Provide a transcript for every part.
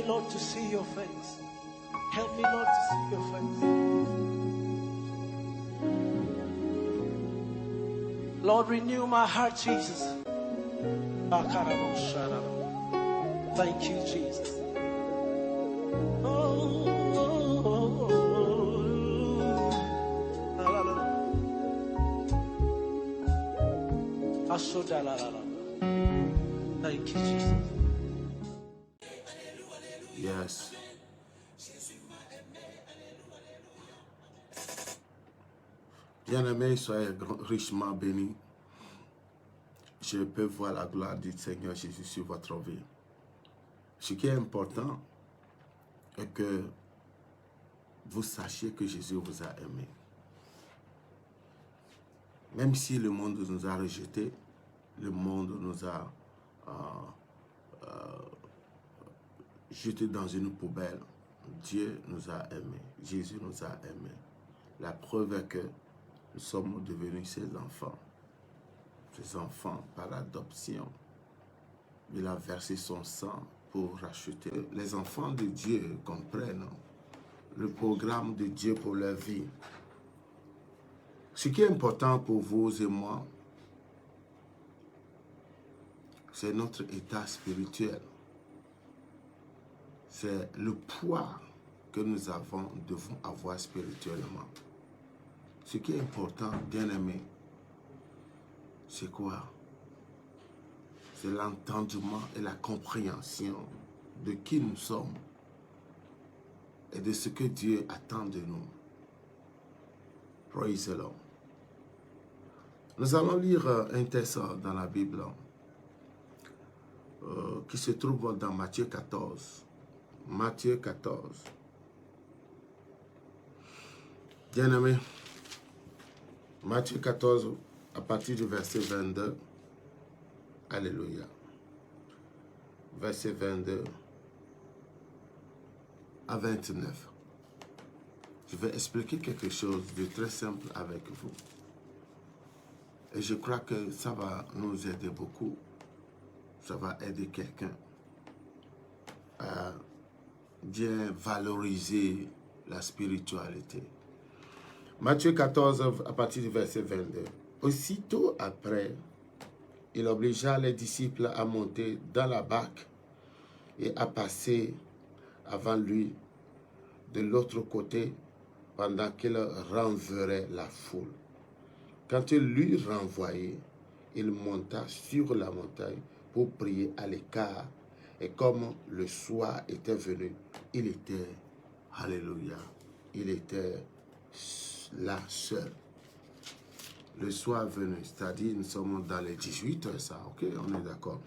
me, Lord, to see your face. Help me, Lord, to see your face. Lord, renew my heart, Jesus. Thank you, Jesus. Thank you, Jesus. Yes. Bien-aimés, soyez richement bénis. Je peux voir la gloire du Seigneur Jésus sur votre vie. Ce qui est important est que vous sachiez que Jésus vous a aimé. Même si le monde nous a rejetés, le monde nous a jetés dans une poubelle, Dieu nous a aimés, Jésus nous a aimés. La preuve est que nous sommes devenus ses enfants par adoption. Il a versé son sang pour racheter. Les enfants de Dieu comprennent le programme de Dieu pour leur vie. Ce qui est important pour vous et moi, c'est notre état spirituel. C'est le poids que nous devons avoir spirituellement. Ce qui est important, bien-aimé, c'est quoi? C'est l'entendement et la compréhension de qui nous sommes et de ce que Dieu attend de nous. Praise the Lord. Nous allons lire un texte dans la Bible qui se trouve dans Matthieu 14. Matthieu 14. Bien-aimé, Matthieu 14, à partir du verset 22. Alléluia. Verset 22 à 29. Je vais expliquer quelque chose de très simple avec vous. Et je crois que ça va nous aider beaucoup. Ça va aider quelqu'un à bien valoriser la spiritualité. Matthieu 14, à partir du verset 22. Aussitôt après, il obligea les disciples à monter dans la barque et à passer avant lui de l'autre côté pendant qu'il renverrait la foule. Quand il l'eut renvoyé, il monta sur la montagne pour prier à l'écart. Et comme le soir était venu, il était, alléluia, il était là seul. Le soir venu, c'est-à-dire nous sommes dans les 18 heures, ça, ok, on est d'accord.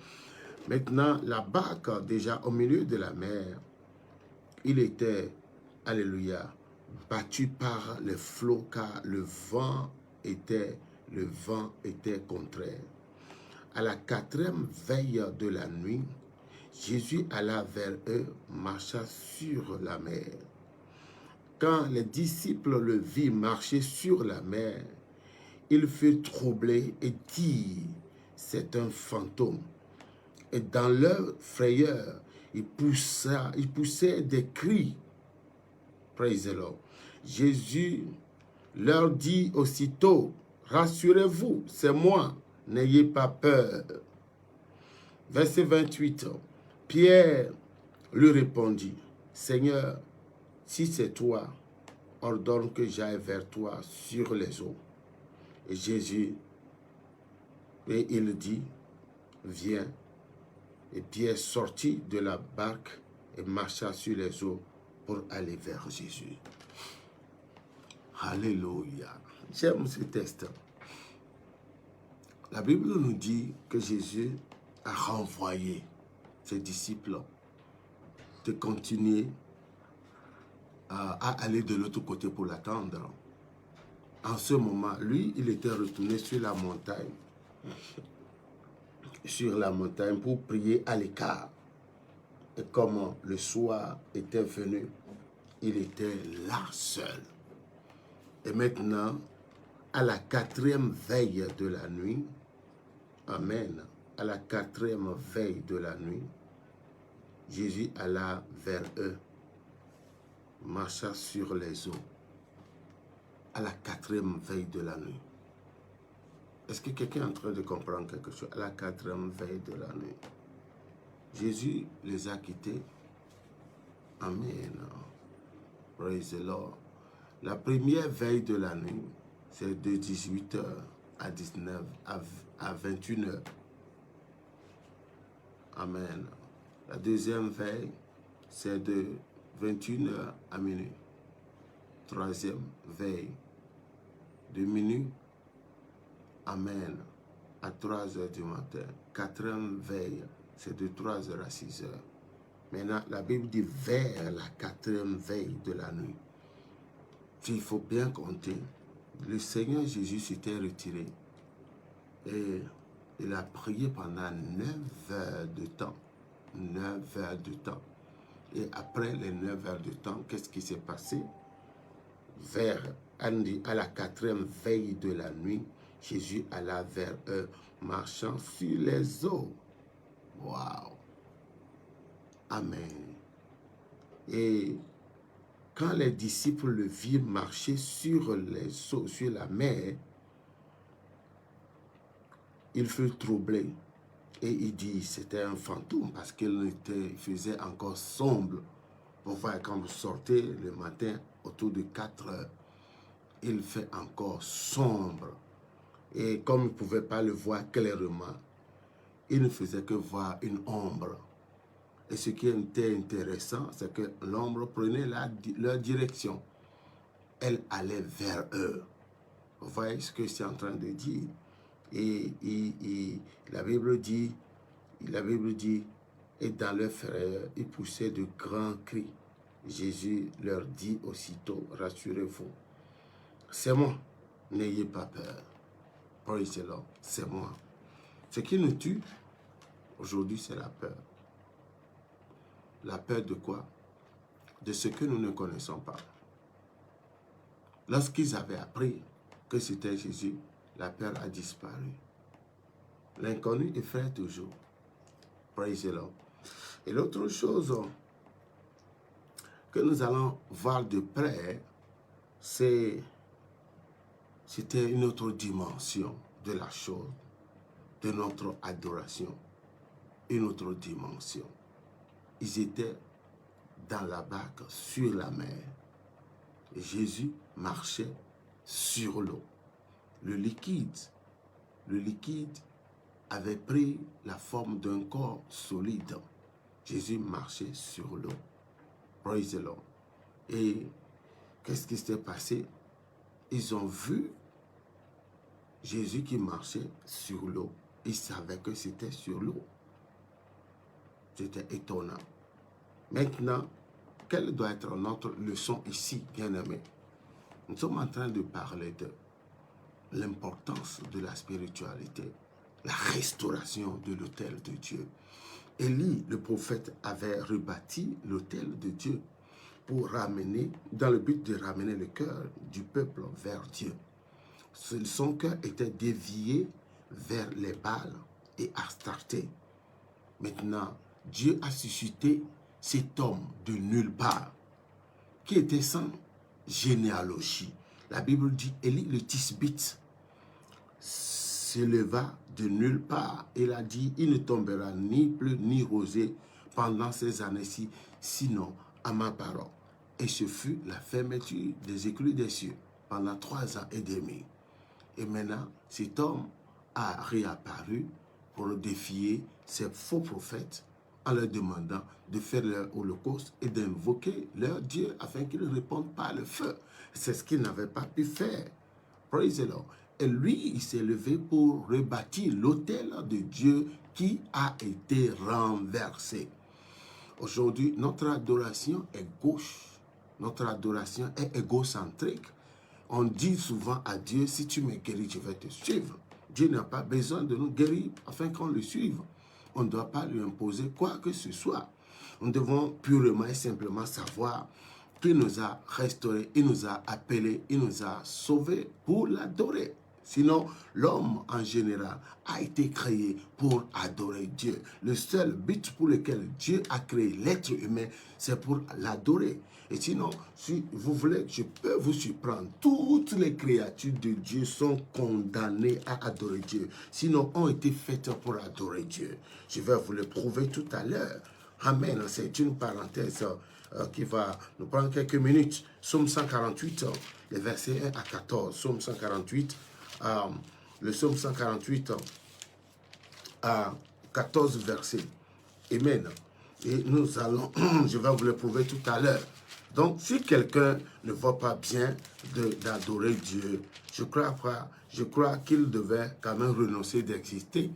Maintenant, la barque, déjà au milieu de la mer, il était, alléluia, battu par les flots car le vent était contraire. À la 4e veille de la nuit, Jésus alla vers eux, marcha sur la mer. Quand les disciples le virent marcher sur la mer, ils furent troublés et dirent, c'est un fantôme. Et dans leur frayeur, ils poussaient des cris. Praise the Lord. Jésus leur dit aussitôt, rassurez-vous, c'est moi, n'ayez pas peur. Verset 28. Pierre lui répondit, Seigneur, si c'est toi, ordonne que j'aille vers toi sur les eaux. Et Jésus, et il dit, viens. Et Pierre sortit de la barque et marcha sur les eaux pour aller vers Jésus. Alléluia. J'aime ce texte. La Bible nous dit que Jésus a renvoyé ses disciples de continuer à aller de l'autre côté pour l'attendre. En ce moment, lui, il était retourné sur la montagne. Pour prier à l'écart. Et comme le soir était venu, il était là seul. Et maintenant, à la 4e veille de la nuit, amen, à la 4e veille de la nuit, Jésus alla vers eux, marcha sur les eaux, à la 4e veille de la nuit. Est-ce que quelqu'un est en train de comprendre quelque chose? À la 4e veille de la nuit. Jésus les a quittés. Amen. Praise the Lord. La première veille de la nuit, c'est de 18h à 19, à 21h. Amen. La deuxième veille, c'est de 21h à minuit. Troisième veille, de minuit, amen, à 3h du matin. Quatrième veille, c'est de 3h à 6h. Maintenant, la Bible dit vers la 4e veille de la nuit. Il faut bien compter. Le Seigneur Jésus s'était retiré et il a prié pendant 9 heures de temps. 9 heures de temps. Et après les 9 heures de temps, qu'est-ce qui s'est passé? À la 4e veille de la nuit, Jésus alla vers eux, marchant sur les eaux. Waouh! Amen. Et quand les disciples le virent marcher sur les eaux, sur la mer, il fut troublé. Et il dit, c'était un fantôme parce qu'il faisait encore sombre. Vous voyez, quand vous sortez le matin, autour de 4 heures, il fait encore sombre. Et comme il ne pouvait pas le voir clairement, il ne faisait que voir une ombre. Et ce qui était intéressant, c'est que l'ombre prenait leur direction. Elle allait vers eux. Vous voyez ce que c'est en train de dire? Et la Bible dit, et dans leur frère, ils poussaient de grands cris. Jésus leur dit aussitôt, rassurez-vous, c'est moi, n'ayez pas peur. Praise the Lord, c'est moi. Ce qui nous tue, aujourd'hui, c'est la peur. La peur de quoi? De ce que nous ne connaissons pas. Lorsqu'ils avaient appris que c'était Jésus, la peur a disparu. L'inconnu effraie toujours. Praise the Lord. Et l'autre chose que nous allons voir de près, c'était une autre dimension de la chose, de notre adoration. Une autre dimension. Ils étaient dans la barque sur la mer. Et Jésus marchait sur l'eau. Le liquide avait pris la forme d'un corps solide. Jésus marchait sur l'eau. Praise the Lord. Et qu'est-ce qui s'est passé? Ils ont vu Jésus qui marchait sur l'eau. Ils savaient que c'était sur l'eau. C'était étonnant. Maintenant, quelle doit être notre leçon ici, bien-aimés? Nous sommes en train de parler de l'importance de la spiritualité, la restauration de l'autel de Dieu. Élie, le prophète, avait rebâti l'autel de Dieu pour ramener, dans le but de ramener le cœur du peuple vers Dieu. Son cœur était dévié vers les Baals et Astarté. Maintenant, Dieu a suscité cet homme de nulle part, qui était sans généalogie. La Bible dit, Élie le Tisbite se leva de nulle part. Il a dit, il ne tombera ni pluie ni rosée pendant ces années-ci, sinon à ma parole. Et ce fut la fermeture des écluses des cieux pendant 3 ans et demi. Et maintenant, cet homme a réapparu pour défier ces faux prophètes en leur demandant de faire leur holocauste et d'invoquer leur Dieu afin qu'ils ne répondent pas le feu. C'est ce qu'ils n'avaient pas pu faire. Praise the Lord. Et lui, il s'est levé pour rebâtir l'autel de Dieu qui a été renversé. Aujourd'hui, notre adoration est gauche. Notre adoration est égocentrique. On dit souvent à Dieu, si tu me guéris, je vais te suivre. Dieu n'a pas besoin de nous guérir afin qu'on le suive. On ne doit pas lui imposer quoi que ce soit. Nous devons purement et simplement savoir qu'il nous a restaurés, il nous a appelés, il nous a sauvés pour l'adorer. Sinon, l'homme en général a été créé pour adorer Dieu. Le seul but pour lequel Dieu a créé l'être humain, c'est pour l'adorer. Et sinon, si vous voulez, je peux vous surprendre. Toutes les créatures de Dieu sont condamnées à adorer Dieu. Sinon, ont été faites pour adorer Dieu. Je vais vous le prouver tout à l'heure. Amen. C'est une parenthèse qui va nous prendre quelques minutes. Psaume 148, les versets 1 à 14. Psaume 148, le psaume 148 à 14 versets. Amen. Et nous allons, je vais vous le prouver tout à l'heure. Donc, si quelqu'un ne voit pas bien d'adorer Dieu, je crois qu'il devait quand même renoncer d'exister.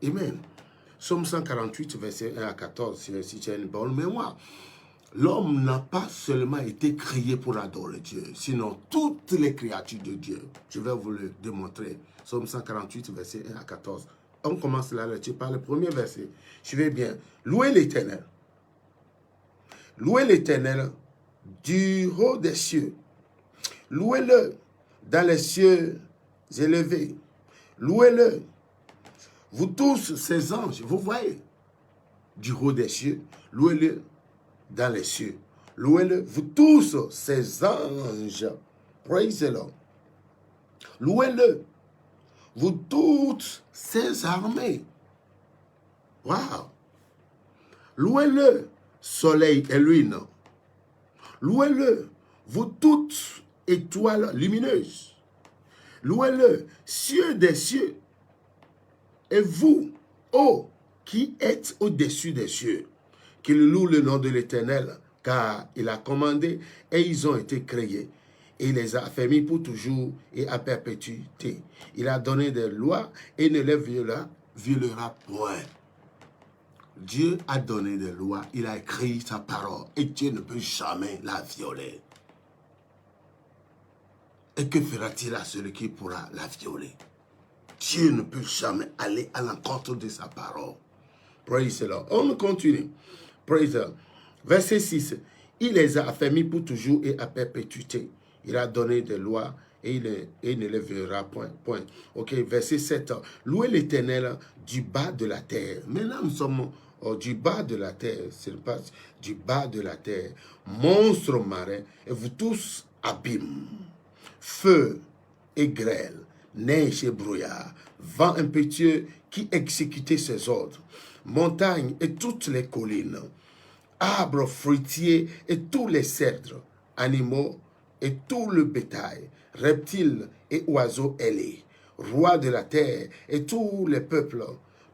Amen. Psaume 148, verset 1 à 14, si tu as une bonne mémoire. L'homme n'a pas seulement été créé pour adorer Dieu, sinon toutes les créatures de Dieu. Je vais vous le démontrer. Psaume 148, verset 1 à 14. On commence la lecture par le premier verset. Suivez bien. Louez l'Éternel. Louez l'Éternel du haut des cieux. Louez-le dans les cieux élevés. Louez-le. Vous tous, ces anges, vous voyez, du haut des cieux, louez-le dans les cieux. Louez-le, vous tous, ces anges. Praise the Lord. Louez-le, vous toutes, ces armées. Wow. Louez-le, soleil et lune. Louez-le, vous toutes, étoiles lumineuses. Louez-le, cieux des cieux. Et vous, ô qui êtes au-dessus des cieux, qu'il loue le nom de l'Éternel, car il a commandé et ils ont été créés. Et il les a affermis pour toujours et à perpétuité. Il a donné des lois et ne les violera point. Dieu a donné des lois, il a écrit sa parole et Dieu ne peut jamais la violer. Et que fera-t-il à celui qui pourra la violer? Dieu ne peut jamais aller à l'encontre de sa parole. Praise the Lord. On continue. Praise the Lord. Verset 6. Il les a affermis pour toujours et à perpétuité. Il a donné des lois et il ne les verra point. Ok, verset 7. Louez l'Éternel du bas de la terre. Maintenant, nous sommes du bas de la terre. C'est pas du bas de la terre. Monstres marins et vous tous abîmes. Feu et grêle. Neige et brouillard, vent impétueux qui exécutait ses ordres, montagnes et toutes les collines, arbres fruitiers et tous les cèdres, animaux et tout le bétail, reptiles et oiseaux ailés, rois de la terre et tous les peuples,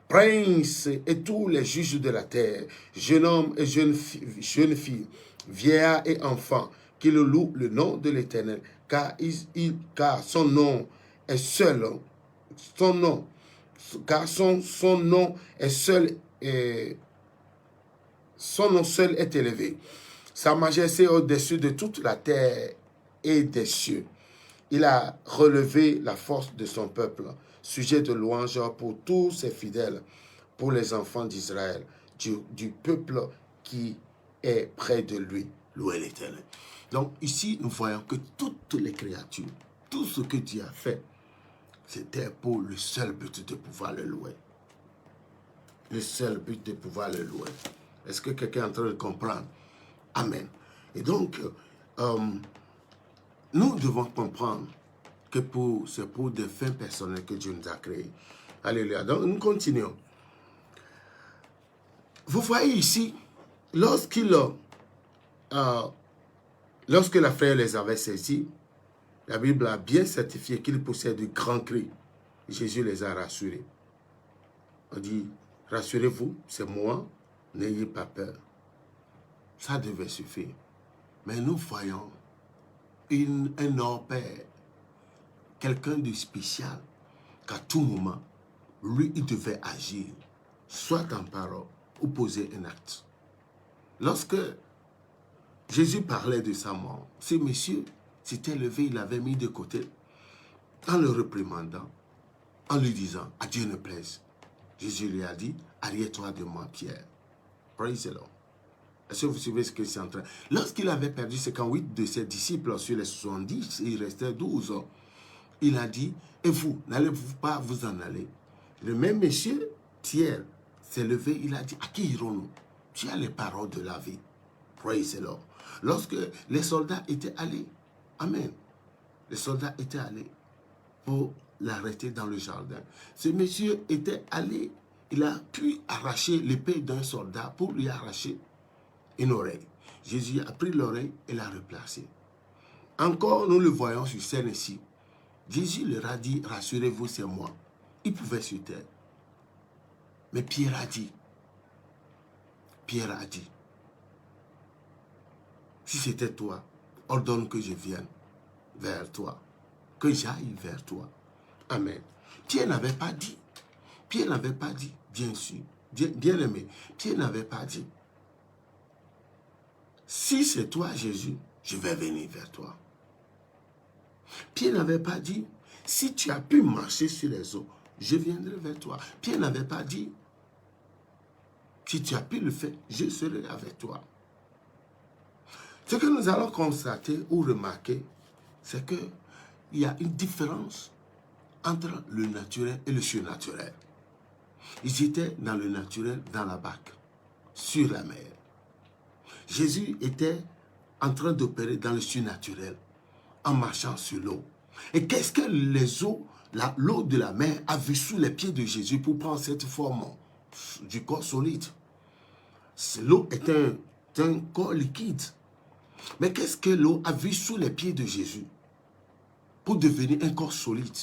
princes et tous les juges de la terre, jeunes hommes et jeunes filles, vieillards et enfants, qui le louent le nom de l'Éternel, car son nom est seul, son nom est seul et son nom seul est élevé. Sa majesté au-dessus de toute la terre et des cieux. Il a relevé la force de son peuple, sujet de louange pour tous ses fidèles, pour les enfants d'Israël, du peuple qui est près de lui. Louez l'Éternel. Donc ici, nous voyons que toutes les créatures, tout ce que Dieu a fait, c'était pour le seul but de pouvoir le louer. Le seul but de pouvoir le louer. Est-ce que quelqu'un est en train de comprendre? Amen. Et donc, nous devons comprendre que c'est pour des fins personnelles que Dieu nous a créés. Alléluia. Donc, nous continuons. Vous voyez ici, lorsque la frère les avait saisis, la Bible a bien certifié qu'ils possèdent de grands cris. Jésus les a rassurés. On dit, rassurez-vous, c'est moi, n'ayez pas peur. Ça devait suffire. Mais nous voyons un hors-pair, quelqu'un de spécial, qu'à tout moment, lui, il devait agir, soit en parole ou poser un acte. Lorsque Jésus parlait de sa mort, ce monsieur s'était levé, il l'avait mis de côté, en le réprimandant, en lui disant, à Dieu ne plaise. Jésus lui a dit, arrière-toi de moi, Pierre. Praise the Lord. Est-ce que vous suivez ce que c'est en train? Lorsqu'il avait perdu 58 de ses disciples sur les 70, il restait 12. il a dit, et vous, n'allez-vous pas vous en aller? Le même monsieur, Pierre, s'est levé, il a dit, à qui irons-nous? Tu as les paroles de la vie. Praise the Lord. Lorsque les soldats étaient allés, amen, les soldats étaient allés pour l'arrêter dans le jardin. Ce monsieur était allé, il a pu arracher l'épée d'un soldat pour lui arracher une oreille. Jésus a pris l'oreille et l'a replacée. Encore, nous le voyons sur scène ici. Jésus leur a dit, rassurez-vous, c'est moi. Il pouvait se taire. Mais Pierre a dit, si c'était toi, ordonne que je vienne vers toi, que j'aille vers toi. Amen. Pierre n'avait pas dit, bien sûr, bien aimé, Pierre n'avait pas dit, si c'est toi Jésus, je vais venir vers toi. Pierre n'avait pas dit, si tu as pu marcher sur les eaux, je viendrai vers toi. Pierre n'avait pas dit, si tu as pu le faire, je serai avec toi. Ce que nous allons constater ou remarquer, c'est qu'il y a une différence entre le naturel et le surnaturel. Ils étaient dans le naturel, dans la barque, sur la mer. Jésus était en train d'opérer dans le surnaturel, en marchant sur l'eau. Et qu'est-ce que les eaux, l'eau de la mer a vu sous les pieds de Jésus pour prendre cette forme du corps solide? L'eau est un corps liquide. Mais qu'est-ce que l'eau a vu sous les pieds de Jésus pour devenir un corps solide?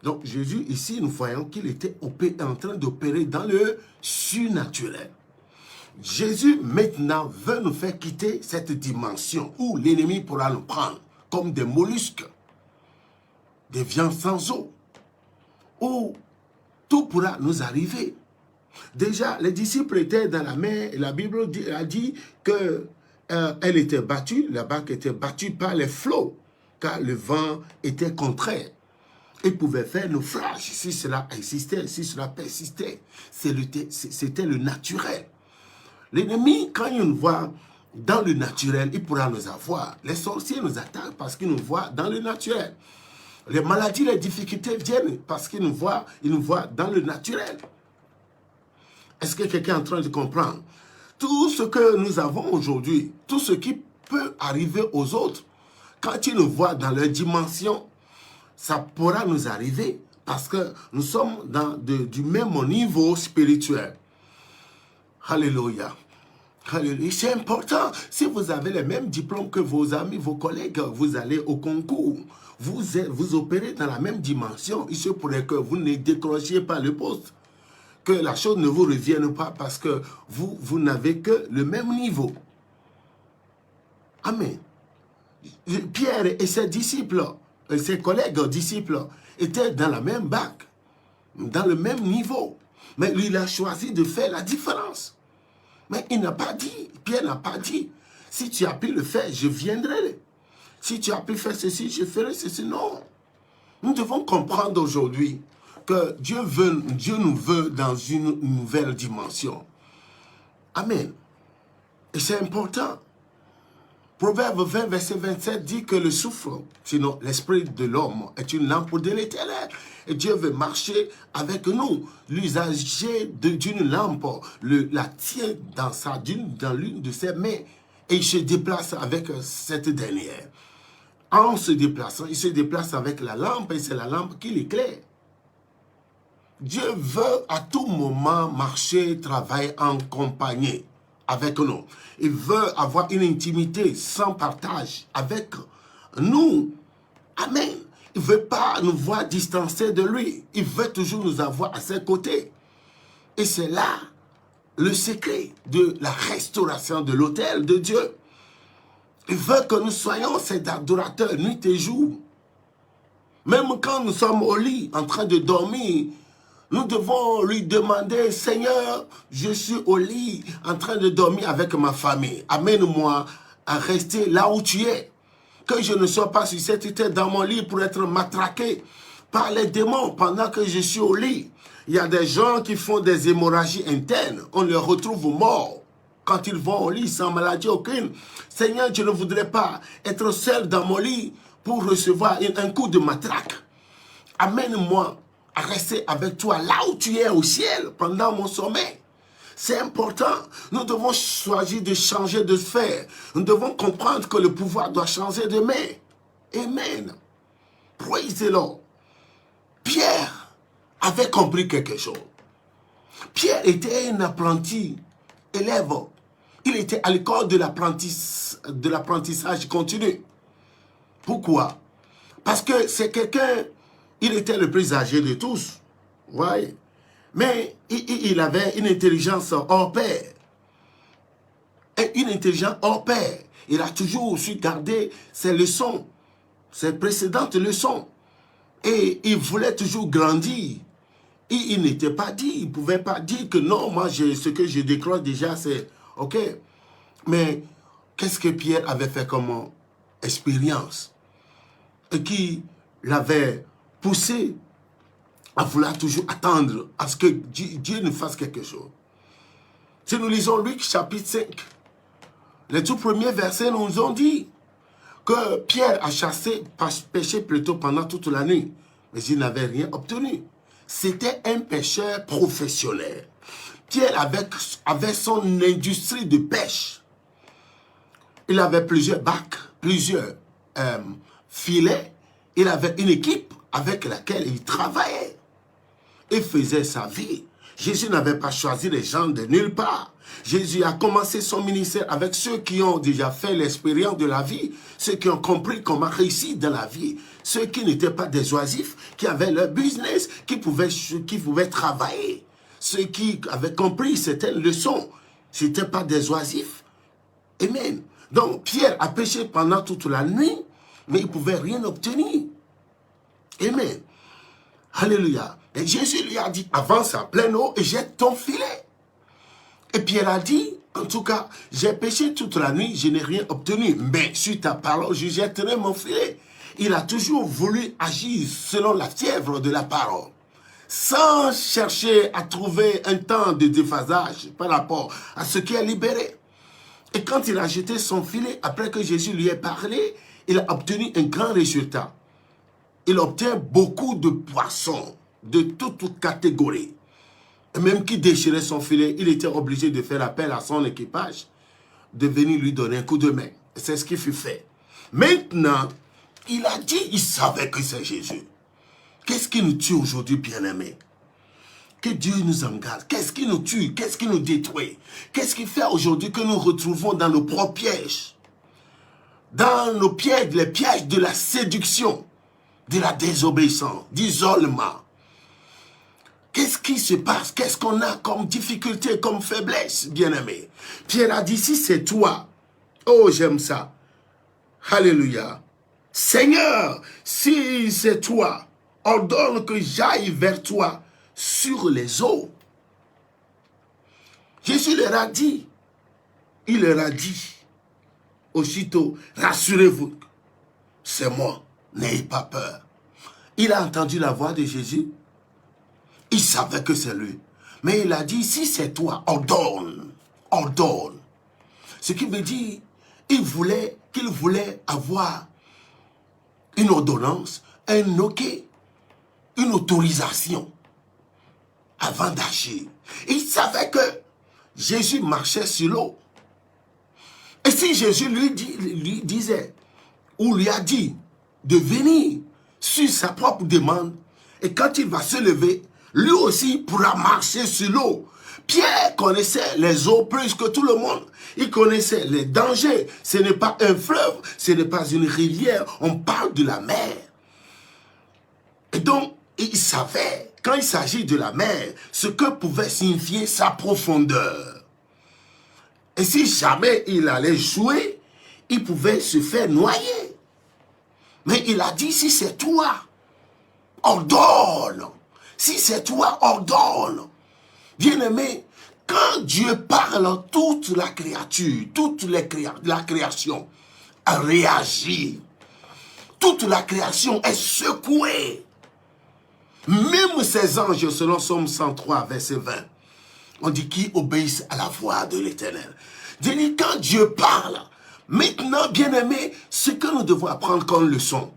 Donc Jésus, ici, nous voyons qu'il était en train d'opérer dans le surnaturel. Jésus, maintenant, veut nous faire quitter cette dimension où l'ennemi pourra nous prendre comme des mollusques, des viandes sans eau, où tout pourra nous arriver. Déjà, les disciples étaient dans la mer et la Bible a dit que elle était battue, la barque était battue par les flots, car le vent était contraire. Il pouvait faire naufrage si cela existait, si cela persistait. C'était le naturel. L'ennemi, quand il nous voit dans le naturel, il pourra nous avoir. Les sorciers nous attaquent parce qu'ils nous voient dans le naturel. Les maladies, les difficultés viennent parce qu'ils nous voient dans le naturel. Est-ce que quelqu'un est en train de comprendre? Tout ce que nous avons aujourd'hui, tout ce qui peut arriver aux autres, quand ils nous voient dans leur dimension, ça pourra nous arriver parce que nous sommes du même niveau spirituel. Alléluia. Alléluia. C'est important. Si vous avez les mêmes diplômes que vos amis, vos collègues, vous allez au concours, vous opérez dans la même dimension, il se pourrait que vous ne décrochiez pas le poste, que la chose ne vous revienne pas parce que vous n'avez que le même niveau. Amen. Pierre et ses disciples, ses collègues disciples étaient dans la même barque, dans le même niveau. Mais lui, il a choisi de faire la différence. Mais il n'a pas dit, Pierre n'a pas dit, si tu as pu le faire, je viendrai. Si tu as pu faire ceci, je ferai ceci. Non. Nous devons comprendre aujourd'hui que Dieu nous veut dans une nouvelle dimension. Amen. Et c'est important. Proverbe 20, verset 27 dit que le souffle, sinon l'esprit de l'homme, est une lampe de l'Éternel. Et Dieu veut marcher avec nous. L'usager d'une lampe la tient dans l'une de ses mains et il se déplace avec cette dernière. En se déplaçant, il se déplace avec la lampe et c'est la lampe qui l'éclaire. Dieu veut à tout moment marcher, travailler en compagnie avec nous. Il veut avoir une intimité sans partage avec nous. Amen. Il ne veut pas nous voir distancés de lui. Il veut toujours nous avoir à ses côtés. Et c'est là le secret de la restauration de l'autel de Dieu. Il veut que nous soyons ses adorateurs nuit et jour. Même quand nous sommes au lit en train de dormir, nous devons lui demander, Seigneur, je suis au lit en train de dormir avec ma famille. Amène-moi à rester là où tu es. Que je ne sois pas sur cette terre dans mon lit pour être matraqué par les démons pendant que je suis au lit. Il y a des gens qui font des hémorragies internes. On les retrouve morts quand ils vont au lit sans maladie aucune. Seigneur, je ne voudrais pas être seul dans mon lit pour recevoir un coup de matraque. Amène-moi à rester avec toi là où tu es au ciel pendant mon sommeil. C'est important. Nous devons choisir de changer de sphère. Nous devons comprendre que le pouvoir doit changer de main. Amen. Praise the Lord. Pierre avait compris quelque chose. Pierre était un apprenti élève. Il était à l'école de l'apprentissage continu. Pourquoi? Parce que c'est quelqu'un, il était le plus âgé de tous. Vous voyez? Mais il avait une intelligence hors pair. Une intelligence hors pair. Il a toujours su garder ses leçons, ses précédentes leçons. Et il voulait toujours grandir. Il n'était pas dit, il ne pouvait pas dire que non, moi, ce que je décroche déjà, c'est OK. Mais qu'est-ce que Pierre avait fait comme expérience? Et qui l'avait poussé à vouloir toujours attendre à ce que Dieu ne fasse quelque chose. Si nous lisons Luc chapitre 5, les tout premiers versets nous ont dit que Pierre a pêché plutôt pendant toute la nuit, mais il n'avait rien obtenu. C'était un pêcheur professionnel. Pierre avait son industrie de pêche. Il avait plusieurs bacs, plusieurs filets. Il avait une équipe avec laquelle il travaillait. Il faisait sa vie. Jésus n'avait pas choisi les gens de nulle part. Jésus a commencé son ministère avec ceux qui ont déjà fait l'expérience de la vie, ceux qui ont compris comment réussir dans la vie, ceux qui n'étaient pas des oisifs, qui avaient leur business, qui pouvaient travailler, ceux qui avaient compris certaines leçons, ce n'étaient pas des oisifs. Amen. Donc Pierre a péché pendant toute la nuit, mais il ne pouvait rien obtenir. Amen. Alléluia. Et Jésus lui a dit, avance à pleine eau et jette ton filet. Et Pierre a dit, en tout cas, j'ai péché toute la nuit, je n'ai rien obtenu. Mais sur ta parole, je jetterai mon filet. Il a toujours voulu agir selon la fièvre de la parole, sans chercher à trouver un temps de déphasage par rapport à ce qui est libéré. Et quand il a jeté son filet, après que Jésus lui ait parlé, il a obtenu un grand résultat. Il obtient beaucoup de poissons de toute catégorie. Et même qui déchirait son filet, il était obligé de faire appel à son équipage, de venir lui donner un coup de main. C'est ce qui fut fait. Maintenant, il a dit, il savait que c'est Jésus. Qu'est-ce qui nous tue aujourd'hui, bien-aimés? Que Dieu nous engage. Qu'est-ce qui nous tue? Qu'est-ce qui nous détruit? Qu'est-ce qui fait aujourd'hui que nous retrouvons dans nos propres pièges? Dans nos pièges, les pièges de la séduction, de la désobéissance, d'isolement. Qu'est-ce qui se passe? Qu'est-ce qu'on a comme difficulté, comme faiblesse, bien-aimé? Pierre a dit, si c'est toi, oh j'aime ça, alléluia. Seigneur, si c'est toi, ordonne que j'aille vers toi sur les eaux. Jésus leur a dit, il leur a dit, aussitôt, rassurez-vous, c'est moi, n'ayez pas peur. Il a entendu la voix de Jésus. Il savait que c'est lui. Mais il a dit, si c'est toi, ordonne. Ordonne. Ce qui veut dire, qu'il voulait avoir une ordonnance, un OK, une autorisation avant d'agir. Il savait que Jésus marchait sur l'eau. Et si Jésus lui disait, ou lui a dit de venir sur sa propre demande, et quand il va se lever, lui aussi pourra marcher sur l'eau. Pierre connaissait les eaux plus que tout le monde. Il connaissait les dangers. Ce n'est pas un fleuve, ce n'est pas une rivière. On parle de la mer. Et donc, il savait, quand il s'agit de la mer, ce que pouvait signifier sa profondeur. Et si jamais il allait jouer, il pouvait se faire noyer. Mais il a dit, si c'est toi, ordonne. Si c'est toi, ordonne. Bien-aimé, quand Dieu parle, toute la créature, la création a réagi. Toute la création est secouée. Même ces anges, selon Somme 103, verset 20, on dit qu'ils obéissent à la voix de l'Éternel. Quand Dieu parle, Maintenant, bien-aimés, ce que nous devons apprendre comme leçon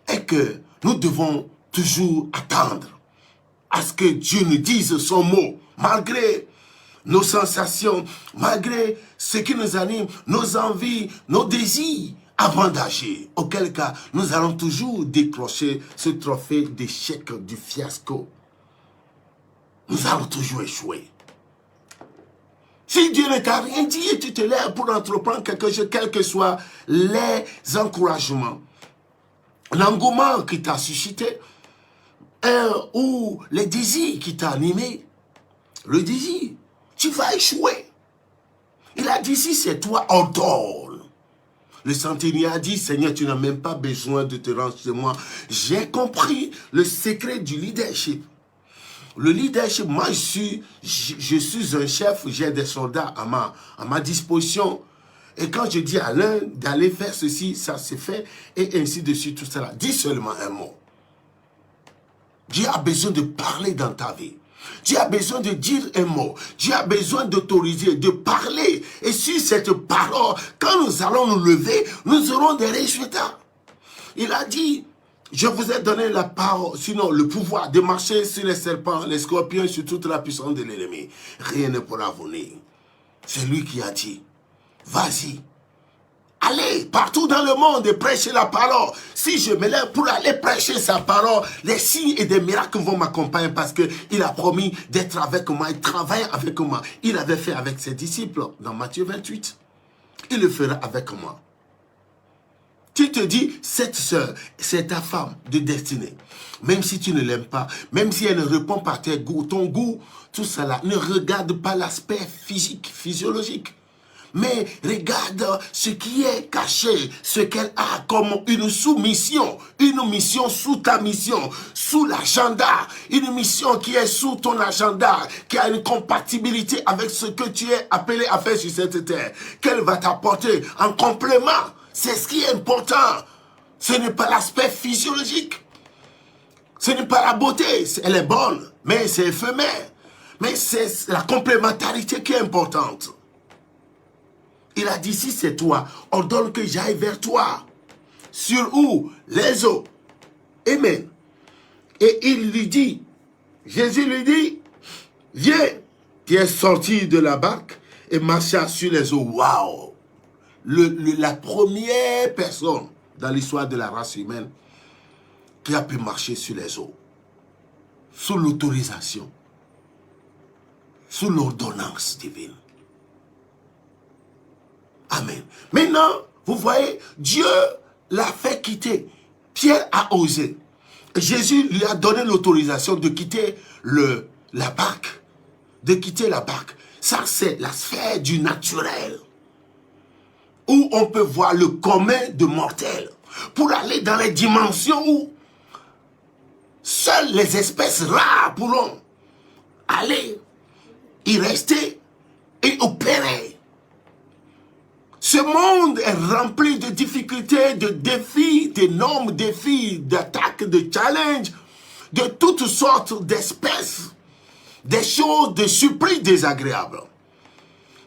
est que nous devons toujours attendre à ce que Dieu nous dise son mot, malgré nos sensations, malgré ce qui nous anime, nos envies, nos désirs, avant d'agir. Auquel cas, nous allons toujours décrocher ce trophée d'échec, du fiasco. Nous allons toujours échouer. Si Dieu ne t'a rien dit et tu te lèves pour entreprendre quelque chose, quels que soient les encouragements, l'engouement qui t'a suscité, ou les désirs qui t'a animé, le désir, tu vas échouer. Il a dit, si c'est toi, ordonne. Le centenier a dit, Seigneur, tu n'as même pas besoin de te rendre chez moi. J'ai compris le secret du leadership. Le leadership, moi je suis un chef, j'ai des soldats à ma disposition. Et quand je dis à l'un d'aller faire ceci, ça se fait, et ainsi de suite, tout cela. Dis seulement un mot. Dieu a besoin de parler dans ta vie. Dieu a besoin de dire un mot. Dieu a besoin d'autoriser, de parler. Et sur cette parole, quand nous allons nous lever, nous aurons des résultats. Il a dit, je vous ai donné la parole, sinon le pouvoir de marcher sur les serpents, les scorpions, sur toute la puissance de l'ennemi. Rien ne pourra vous nuire. C'est lui qui a dit, vas-y. Allez partout dans le monde et prêcher la parole. Si je me lève pour aller prêcher sa parole, les signes et des miracles vont m'accompagner parce qu'il a promis d'être avec moi et travailler avec moi. Il avait fait avec ses disciples dans Matthieu 28. Il le fera avec moi. Tu te dis, cette sœur, c'est ta femme de destinée. Même si tu ne l'aimes pas, même si elle ne répond pas à ton goût, tout cela, ne regarde pas l'aspect physique, physiologique. Mais regarde ce qui est caché, ce qu'elle a comme une sous-mission, une mission sous ta mission, sous l'agenda, une mission qui est sous ton agenda, qui a une compatibilité avec ce que tu es appelé à faire sur cette terre, qu'elle va t'apporter en complément. C'est ce qui est important. Ce n'est pas l'aspect physiologique. Ce n'est pas la beauté, elle est bonne, mais c'est éphémère. Mais c'est la complémentarité qui est importante. Il a dit, si c'est toi, ordonne que j'aille vers toi. Sur où? Les eaux. Amen. Et il lui dit, Jésus lui dit, viens, tu es sorti de la barque et marcha sur les eaux. Waouh! La première personne dans l'histoire de la race humaine qui a pu marcher sur les eaux. Sous l'autorisation. Sous l'ordonnance divine. Amen. Maintenant, vous voyez, Dieu l'a fait quitter. Pierre a osé. Jésus lui a donné l'autorisation de quitter la barque. De quitter la barque. Ça, c'est la sphère du naturel. Où on peut voir le commun de mortels. Pour aller dans les dimensions où seules les espèces rares pourront aller, y rester et opérer. Ce monde est rempli de difficultés, de défis, d'énormes défis, d'attaques, de challenges, de toutes sortes d'espèces, des choses, des surprises désagréables.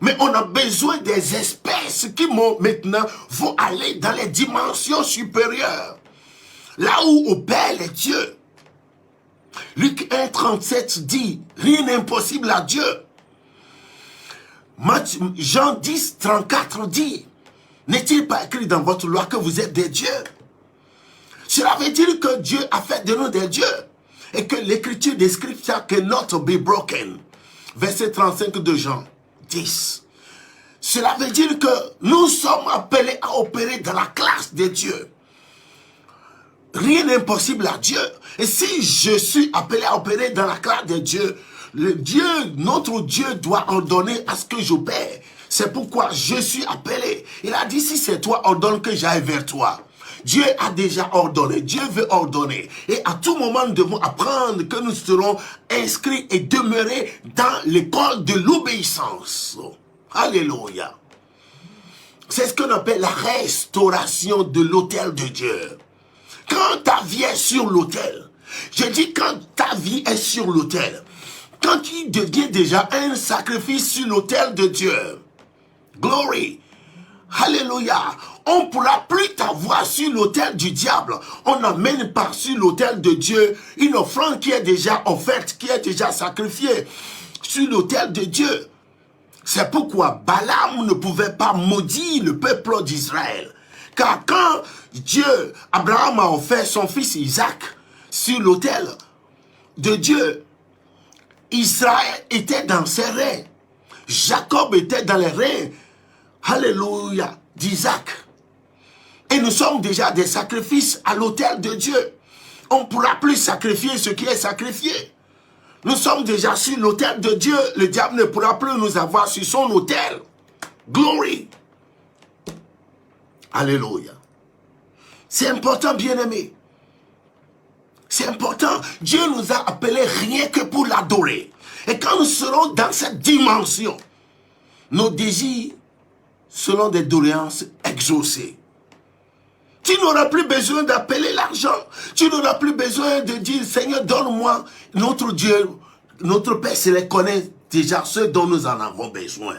Mais on a besoin des espèces qui maintenant vont aller dans les dimensions supérieures, là où opèrent les dieux. Luc 1, 37 dit, rien n'est impossible à Dieu. Jean 10, 34 dit, n'est-il pas écrit dans votre loi que vous êtes des dieux? Cela veut dire que Dieu a fait de nous des dieux et que l'écriture descrit ça cannot be broken. Verset 35 de Jean 10. Cela veut dire que nous sommes appelés à opérer dans la classe des dieux. Rien n'est impossible à Dieu. Et si je suis appelé à opérer dans la classe des dieux, notre Dieu doit ordonner à ce que j'opère. C'est pourquoi je suis appelé. Il a dit, si c'est toi, ordonne que j'aille vers toi. Dieu a déjà ordonné. Dieu veut ordonner. Et à tout moment, nous devons apprendre que nous serons inscrits et demeurés dans l'école de l'obéissance. Alléluia. C'est ce qu'on appelle la restauration de l'autel de Dieu. Quand ta vie est sur l'autel, je dis quand ta vie est sur l'autel, quand tu deviens déjà un sacrifice sur l'autel de Dieu, glory, Alléluia. On ne pourra plus t'avoir sur l'autel du diable. On n'amène pas sur l'autel de Dieu une offrande qui est déjà offerte, qui est déjà sacrifiée sur l'autel de Dieu. C'est pourquoi Balaam ne pouvait pas maudire le peuple d'Israël. Car quand Dieu, Abraham a offert son fils Isaac sur l'autel de Dieu, Israël était dans ses reins. Jacob était dans les reins, alléluia, d'Isaac. Et nous sommes déjà des sacrifices à l'autel de Dieu. On ne pourra plus sacrifier ce qui est sacrifié. Nous sommes déjà sur l'autel de Dieu. Le diable ne pourra plus nous avoir sur son autel. Glory. Alléluia. C'est important, bien-aimé. C'est important. Dieu nous a appelés rien que pour l'adorer. Et quand nous serons dans cette dimension, nos désirs seront des doléances exaucées. Tu n'auras plus besoin d'appeler l'argent. Tu n'auras plus besoin de dire, Seigneur, donne-moi. Notre Dieu, notre Père se les connaît déjà, ceux dont nous en avons besoin.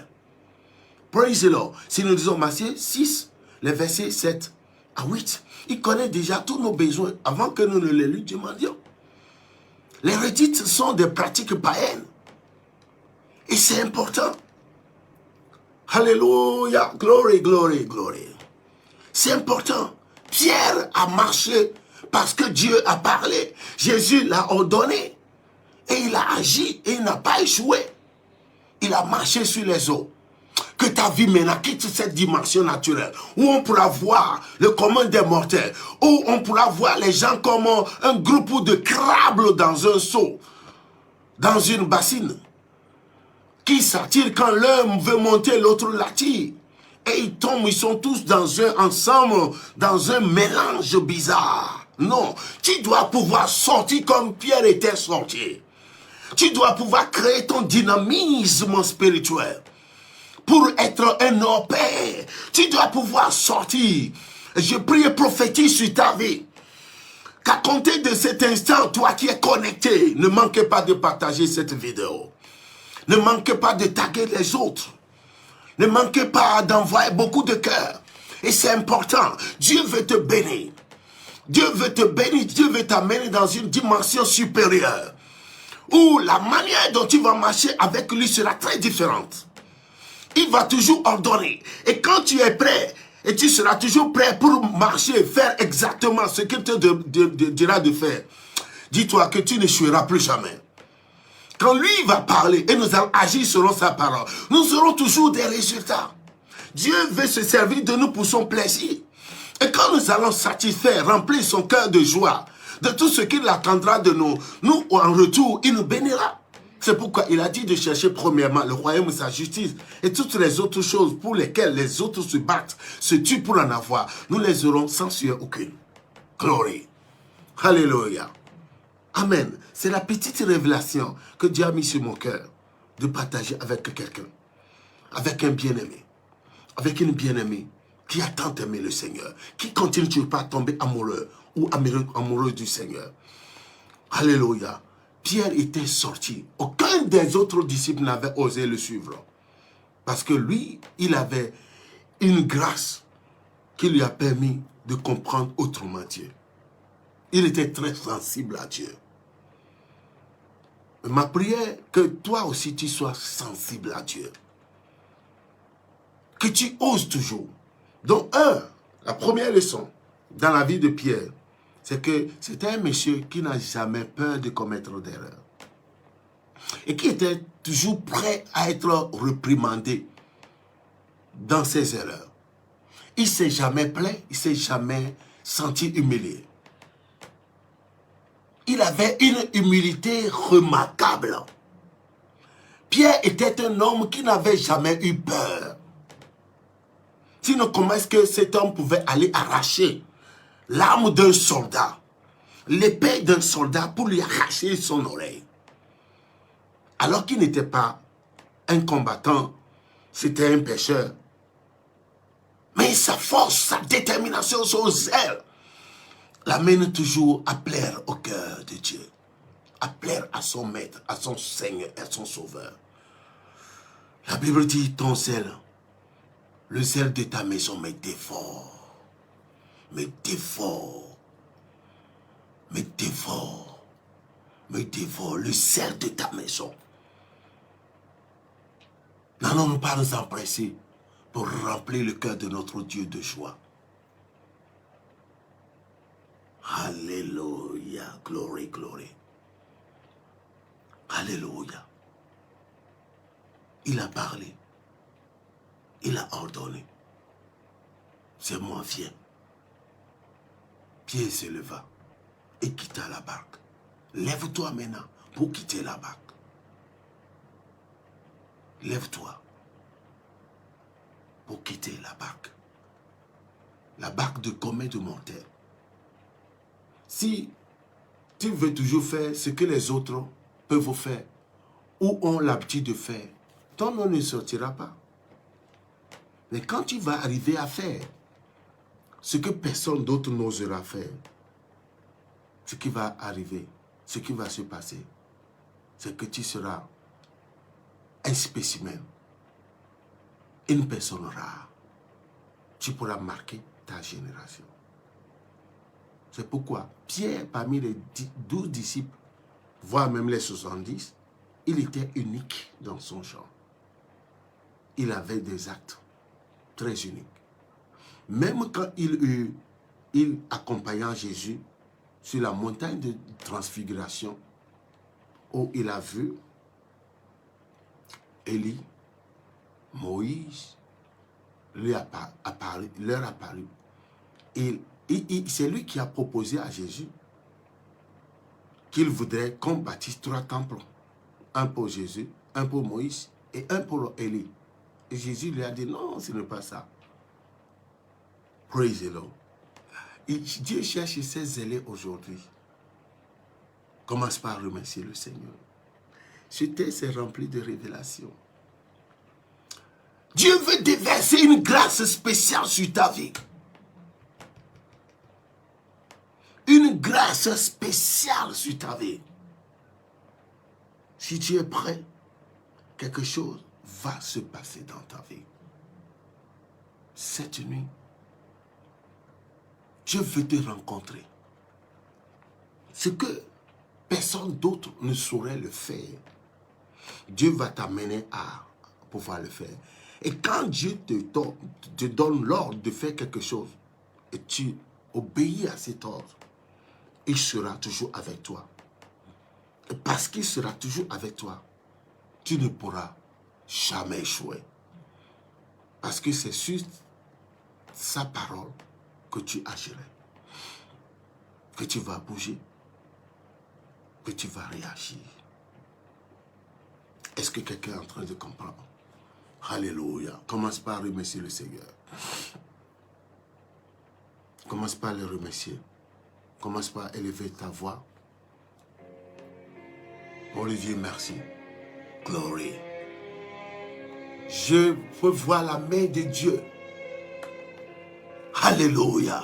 Praise the Lord. Si nous disons Matthieu 6, les versets 7 à 8, il connaît déjà tous nos besoins avant que nous ne les lui demandions. Les redites sont des pratiques païennes. Et c'est important. Alléluia. Glory, glory, glory. C'est important. Pierre a marché parce que Dieu a parlé. Jésus l'a ordonné. Et il a agi et il n'a pas échoué. Il a marché sur les eaux. Que ta vie maintenant quitte cette dimension naturelle où on pourra voir le commun des mortels, où on pourra voir les gens comme un groupe de crabes dans un seau, dans une bassine, qui s'attirent quand l'un veut monter, l'autre l'attire. Et ils tombent, ils sont tous ensemble, dans un mélange bizarre. Non, tu dois pouvoir sortir comme Pierre était sorti. Tu dois pouvoir créer ton dynamisme spirituel pour être un homme père. Tu dois pouvoir sortir. Je prie et prophétise sur ta vie. Qu'à compter de cet instant, toi qui es connecté, ne manquez pas de partager cette vidéo. Ne manquez pas de taguer les autres. Ne manquez pas d'envoyer beaucoup de cœurs. Et c'est important. Dieu veut te bénir. Dieu veut te bénir. Dieu veut t'amener dans une dimension supérieure, où la manière dont tu vas marcher avec lui sera très différente. Il va toujours ordonner. Et quand tu es prêt, et tu seras toujours prêt pour marcher, faire exactement ce qu'il te dira de faire, dis-toi que tu n'échoueras plus jamais. Quand lui va parler et nous allons agir selon sa parole, nous aurons toujours des résultats. Dieu veut se servir de nous pour son plaisir. Et quand nous allons satisfaire, remplir son cœur de joie, de tout ce qu'il attendra de nous, en retour, il nous bénira. C'est pourquoi il a dit de chercher premièrement le royaume et sa justice. Et toutes les autres choses pour lesquelles les autres se battent, se tuent pour en avoir, nous les aurons sans sueur aucune. Glory. Alléluia. Amen. C'est la petite révélation que Dieu a mis sur mon cœur de partager avec quelqu'un, avec un bien-aimé, avec une bien-aimée qui a tant aimé le Seigneur, qui continue toujours pas à tomber amoureux ou amoureux du Seigneur. Alléluia. Pierre était sorti. Aucun des autres disciples n'avait osé le suivre. Parce que lui, il avait une grâce qui lui a permis de comprendre autrement Dieu. Il était très sensible à Dieu. Ma prière, que toi aussi tu sois sensible à Dieu. Que tu oses toujours. Donc, la première leçon dans la vie de Pierre, c'est que c'était un monsieur qui n'a jamais peur de commettre d'erreurs. Et qui était toujours prêt à être réprimandé dans ses erreurs. Il ne s'est jamais plaint, il ne s'est jamais senti humilié. Il avait une humilité remarquable. Pierre était un homme qui n'avait jamais eu peur. Sinon, comment est-ce que cet homme pouvait aller arracher l'arme d'un soldat, l'épée d'un soldat pour lui arracher son oreille? Alors qu'il n'était pas un combattant, c'était un pécheur. Mais sa force, sa détermination, son zèle l'amène toujours à plaire au cœur de Dieu, à plaire à son maître, à son Seigneur, à son Sauveur. La Bible dit ton zèle Le zèle de ta maison me dévore. Me dévore. Me dévore. Me dévore. Le zèle de ta maison. N'allons-nous pas nous empresser pour remplir le cœur de notre Dieu de joie. Alléluia. Glory, glory. Alléluia. Il a parlé. Il a ordonné. C'est moi, viens. Pierre se leva et quitta la barque. Lève-toi maintenant pour quitter la barque. Lève-toi pour quitter la barque. La barque de combien de mortels? Si tu veux toujours faire ce que les autres peuvent faire ou ont l'habitude de faire, ton nom ne sortira pas. Mais quand tu vas arriver à faire ce que personne d'autre n'osera faire, ce qui va arriver, ce qui va se passer, c'est que tu seras un spécimen, une personne rare. Tu pourras marquer ta génération. C'est pourquoi Pierre, parmi les 12 disciples, voire même les 70, il était unique dans son genre. Il avait des actes très uniques. Même quand il accompagnait Jésus sur la montagne de transfiguration, où il a vu Élie, Moïse, leur apparu. C'est lui qui a proposé à Jésus qu'il voudrait qu'on bâtisse 3 temples. Un pour Jésus, un pour Moïse et un pour Élie. Et Jésus lui a dit non, ce n'est pas ça. Praise the Lord. Dieu cherche ses zélés aujourd'hui. Commence par remercier le Seigneur. Ce texte est rempli de révélations. Dieu veut déverser une grâce spéciale sur ta vie. Une grâce spéciale sur ta vie. Si tu es prêt, quelque chose va se passer dans ta vie. Cette nuit, Dieu veut te rencontrer. Ce que personne d'autre ne saurait le faire, Dieu va t'amener à pouvoir le faire. Et quand Dieu te donne l'ordre de faire quelque chose, et tu obéis à cet ordre, il sera toujours avec toi. Et parce qu'il sera toujours avec toi, tu ne pourras jamais échouer. Parce que c'est sur sa parole que tu agirais, que tu vas bouger, que tu vas réagir. Est-ce que quelqu'un est en train de comprendre? Alléluia. Commence par remercier le Seigneur. Commence par le remercier. Commence par élever ta voix. Oh Dieu, merci. Glory. Je peux voir la main de Dieu. Alléluia.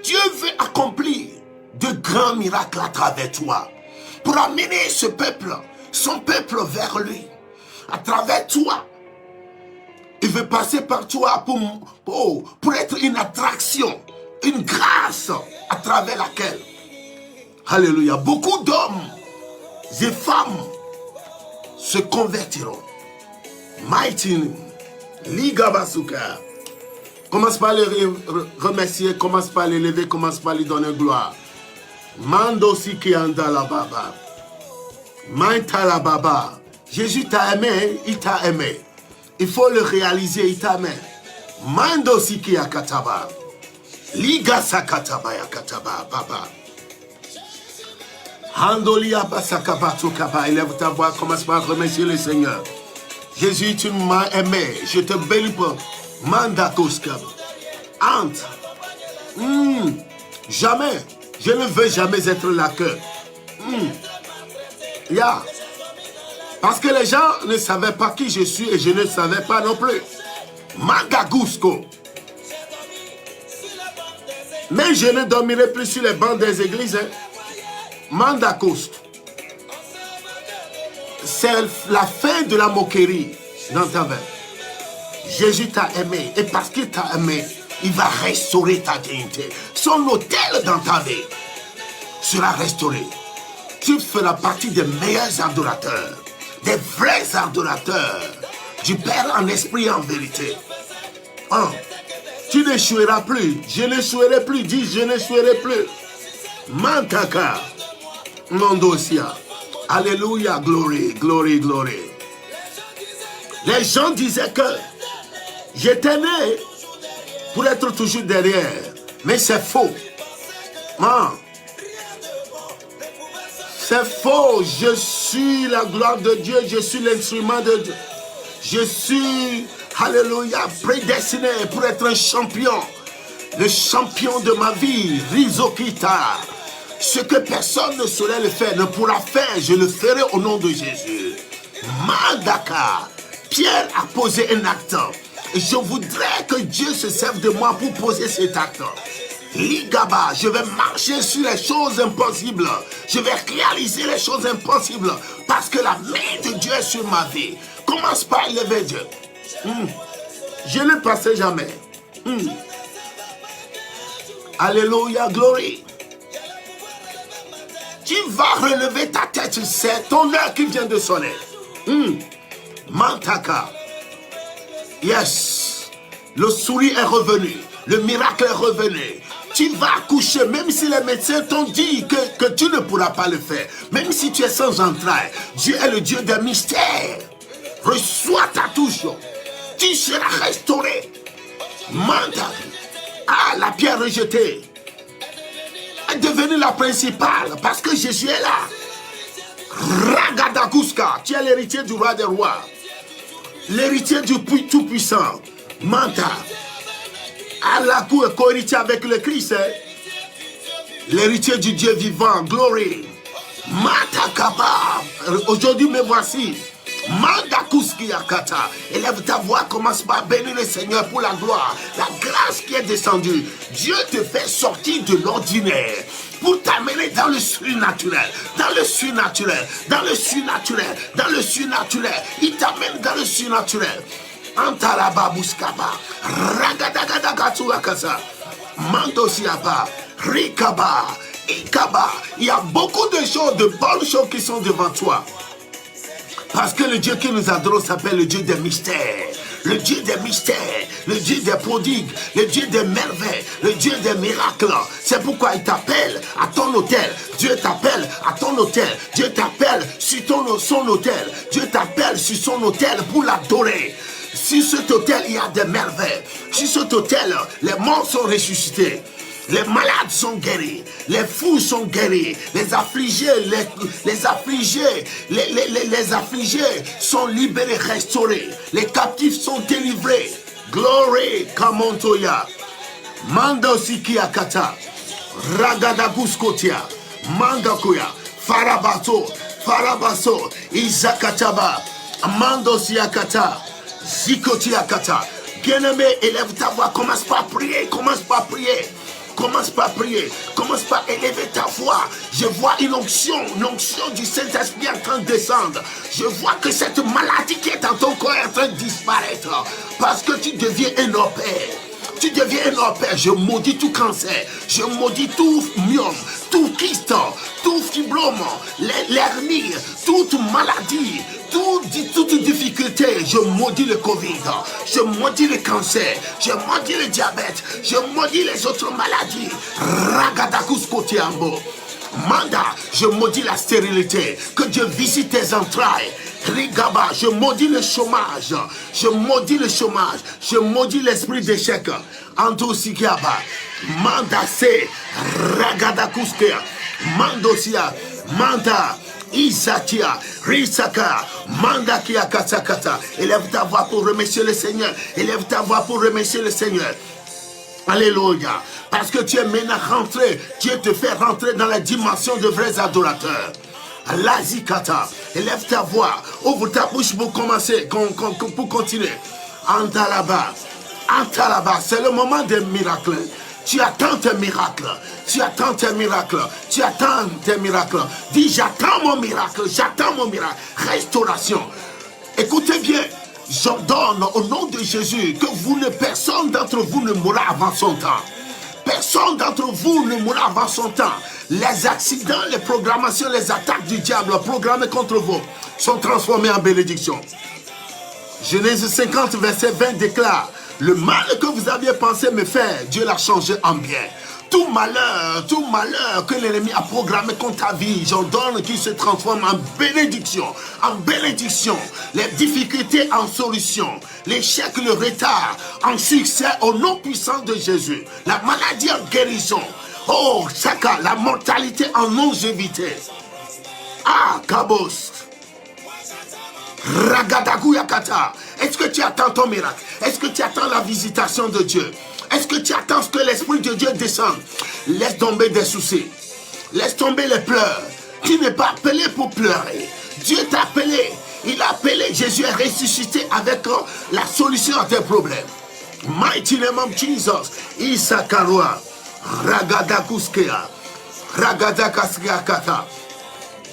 Dieu veut accomplir de grands miracles à travers toi pour amener ce peuple, son peuple vers lui. À travers toi. Il veut passer par toi pour être une attraction, une grâce à travers laquelle, alléluia, beaucoup d'hommes et femmes se convertiront. Mighty Liga Basuka. Commence par le remercier, commence par l'élever, commence par lui donner gloire. Mando Siki Andala Baba. Maintala Baba. Jésus t'a aimé, il t'a aimé. Il faut le réaliser, il t'a aimé. Mando Siki Akataba. Liga Sakataba Yakataba Baba. Handolia Basakabato Kaba. Élève ta voix, commence par remercier le Seigneur. Jésus, tu m'as aimé. Je te bénis pour Mandakoska. Entre. Jamais. Je ne veux jamais être la queue. Parce que les gens ne savaient pas qui je suis et je ne savais pas non plus. Magagusko. Mais je ne dormirai plus sur les bancs des églises. Mandakosk. C'est la fin de la moquerie dans ta vie. Jésus t'a aimé. Et parce qu'il t'a aimé, il va restaurer ta dignité. Son autel dans ta vie sera restauré. Tu feras partie des meilleurs adorateurs, des vrais adorateurs du Père en esprit et en vérité. Tu n'échoueras plus. Je n'échouerai plus. Dis, je n'échouerai plus. Mantaka. Mondosia. Alléluia. Glory, glory, glory. Les gens disaient que j'étais né pour être toujours derrière. Mais c'est faux. C'est faux. Je suis la gloire de Dieu. Je suis l'instrument de Dieu. Je suis, alléluia, prédestiné pour être un champion. Le champion de ma vie. Rizokita. Ce que personne ne saurait le faire, ne pourra faire, je le ferai au nom de Jésus. Mandaka. Pierre a posé un acte. Et je voudrais que Dieu se serve de moi pour poser cet acte. Ligaba, je vais marcher sur les choses impossibles. Je vais réaliser les choses impossibles. Parce que la main de Dieu est sur ma vie. Commence par élever Dieu. Je ne passerai jamais. Alléluia, glory. Tu vas relever ta tête, c'est ton heure qui vient de sonner. Mantaka. Yes. Le sourire est revenu. Le miracle est revenu. Tu vas accoucher, même si les médecins t'ont dit que tu ne pourras pas le faire. Même si tu es sans entrailles. Dieu est le Dieu des mystères. Reçois ta touche. Tu seras restauré. Mantaka. Ah, la pierre rejetée est devenue la principale parce que Jésus est là. Ragadakuska, tu es l'héritier du roi des rois, l'héritier du Tout-Puissant. Manta, Alakou est co-héritier avec le Christ, l'héritier du Dieu vivant. Glory. Mata Kaba, aujourd'hui me voici. Mandakuski Akata. Élève ta voix, commence par bénir le Seigneur pour la gloire, la grâce qui est descendue. Dieu te fait sortir de l'ordinaire pour t'amener dans le surnaturel, dans le surnaturel, dans le surnaturel, dans le surnaturel. Il t'amène dans le surnaturel. Antaraba Buskaba, Ragadagadagatsuakasa, Mandosiaba, Rikaba, Ikaba. Il y a beaucoup de choses, de bonnes choses qui sont devant toi. Parce que le Dieu qui nous adore s'appelle le Dieu des mystères. Le Dieu des mystères, le Dieu des prodigues, le Dieu des merveilles, le Dieu des miracles. C'est pourquoi il t'appelle à ton autel. Dieu t'appelle à ton autel. Dieu t'appelle sur son autel. Dieu t'appelle sur son autel pour l'adorer. Sur cet autel, il y a des merveilles. Sur cet autel, les morts sont ressuscités. Les malades sont guéris, les fous sont guéris, les affligés, les affligés sont libérés, restaurés, les captifs sont délivrés. Glory, Kamontoya, Mandosiki Akata, Ragadaguskotia, Mandakuya, Farabaso, Izakataba, Mandosiakata, Zikotiakata. Bien-aimé, élève ta voix, commence par prier, commence par prier. Commence par prier, commence par élever ta voix. Je vois une onction du Saint-Esprit en train de descendre. Je vois que cette maladie qui est dans ton corps est en train de disparaître. Parce que tu deviens un opère. Tu deviens un opère. Je maudis tout cancer. Je maudis tout myome, tout kyste, tout fibrome, l'hernie, toute maladie. Toute difficulté, je maudis le Covid, je maudis le cancer, je maudis le diabète, je maudis les autres maladies. Ragadakus Kotiambo. Manda, je maudis la stérilité, que Dieu visite tes entrailles. Rigaba, je maudis le chômage, je maudis le chômage, je maudis l'esprit d'échec. Antosikiaba, Mandase, Ragadakuskea, Mandosia, Manda. Isakia, Risaka, Mandakia Katsakata. Élève ta voix pour remercier le Seigneur. Élève ta voix pour remercier le Seigneur. Alléluia. Parce que tu es maintenant rentré. Dieu te fait rentrer dans la dimension de vrais adorateurs. Lazikata. Élève ta voix. Ouvre ta bouche pour commencer, pour continuer. Antalaba. Antalaba. C'est le moment des miracles. Tu attends tes miracles. Tu attends tes miracles. Tu attends tes miracles. Dis, j'attends mon miracle. J'attends mon miracle. Restauration. Écoutez bien. J'ordonne au nom de Jésus que personne d'entre vous ne mourra avant son temps. Personne d'entre vous ne mourra avant son temps. Les accidents, les programmations, les attaques du diable programmées contre vous sont transformées en bénédiction. Genèse 50, verset 20 déclare: le mal que vous aviez pensé me faire, Dieu l'a changé en bien. Tout malheur que l'ennemi a programmé contre ta vie, j'ordonne qu'il se transforme en bénédiction. En bénédiction. Les difficultés en solution. L'échec, le retard en succès au nom puissant de Jésus. La maladie en guérison. Oh, Saka, la mortalité en longévité. Ah, Kabos. Ragadaguyakata. Est-ce que tu attends ton miracle? Est-ce que tu attends la visitation de Dieu? Est-ce que tu attends que l'Esprit de Dieu descende? Laisse tomber des soucis. Laisse tomber les pleurs. Tu n'es pas appelé pour pleurer. Dieu t'a appelé. Il a appelé. Jésus est ressuscité avec la solution à tes problèmes. Mighty name of Jesus. Isakarua. Ragadakuskea. Ragadakaskakata.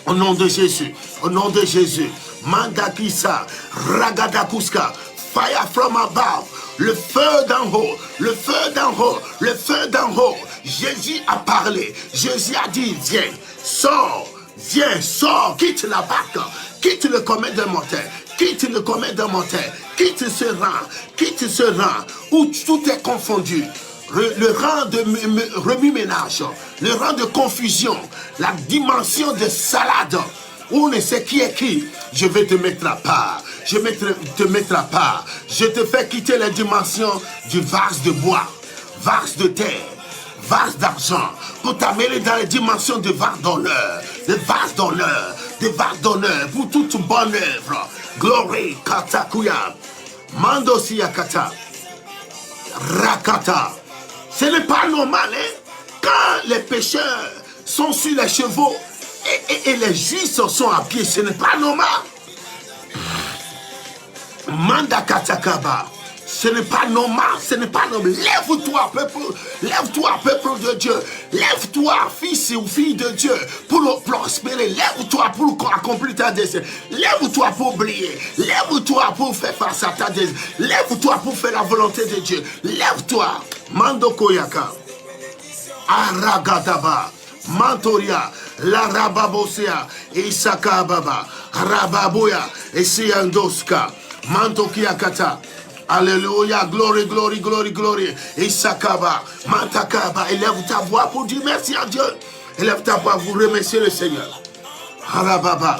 Au nom de Jésus. Au nom de Jésus. Mandakisa. Ragadakuska. Fire from above. Le feu d'en haut, le feu d'en haut, le feu d'en haut. Jésus a parlé. Jésus a dit, viens, sors, viens, sors, quitte la barque, quitte le commun de mortel, quitte le commun de mortel, quitte ce rang où tout est confondu. Le rang de remue-ménage, le rang de confusion, la dimension de salade, où on ne sait qui est qui. Je vais te mettre à part. Je vais te mettre à part. Je te fais quitter les dimensions du vase de bois, vase de terre, vase d'argent, pour t'amener dans les dimensions de vase d'honneur, de vase d'honneur, de vase d'honneur, pour toute bonne œuvre. Glory, katakuya, mandosia kata, rakata. Ce n'est pas normal, hein? Quand les pécheurs sont sur les chevaux et les juifs sont à pied, ce n'est pas normal. Mandakatakaba. Ce n'est pas normal, ce n'est pas normal. Lève-toi, peuple de Dieu. Lève-toi, fils ou fille de Dieu, pour prospérer. Lève-toi pour accomplir ta destinée. Lève-toi pour briller. Lève-toi pour faire face à ta destinée. Lève-toi pour faire la volonté de Dieu. Lève-toi. Mandokoyaka. Aragadaba. Mantoria. La Rababosea. Isaka Baba. Rababoya. Esiandoska. Mantokiakata. Alléluia, glory, glory, glory, glory. Isakaba, Mantakaba. Élève ta voix pour dire merci à Dieu. Élève ta voix pour remercier le Seigneur. Harababa.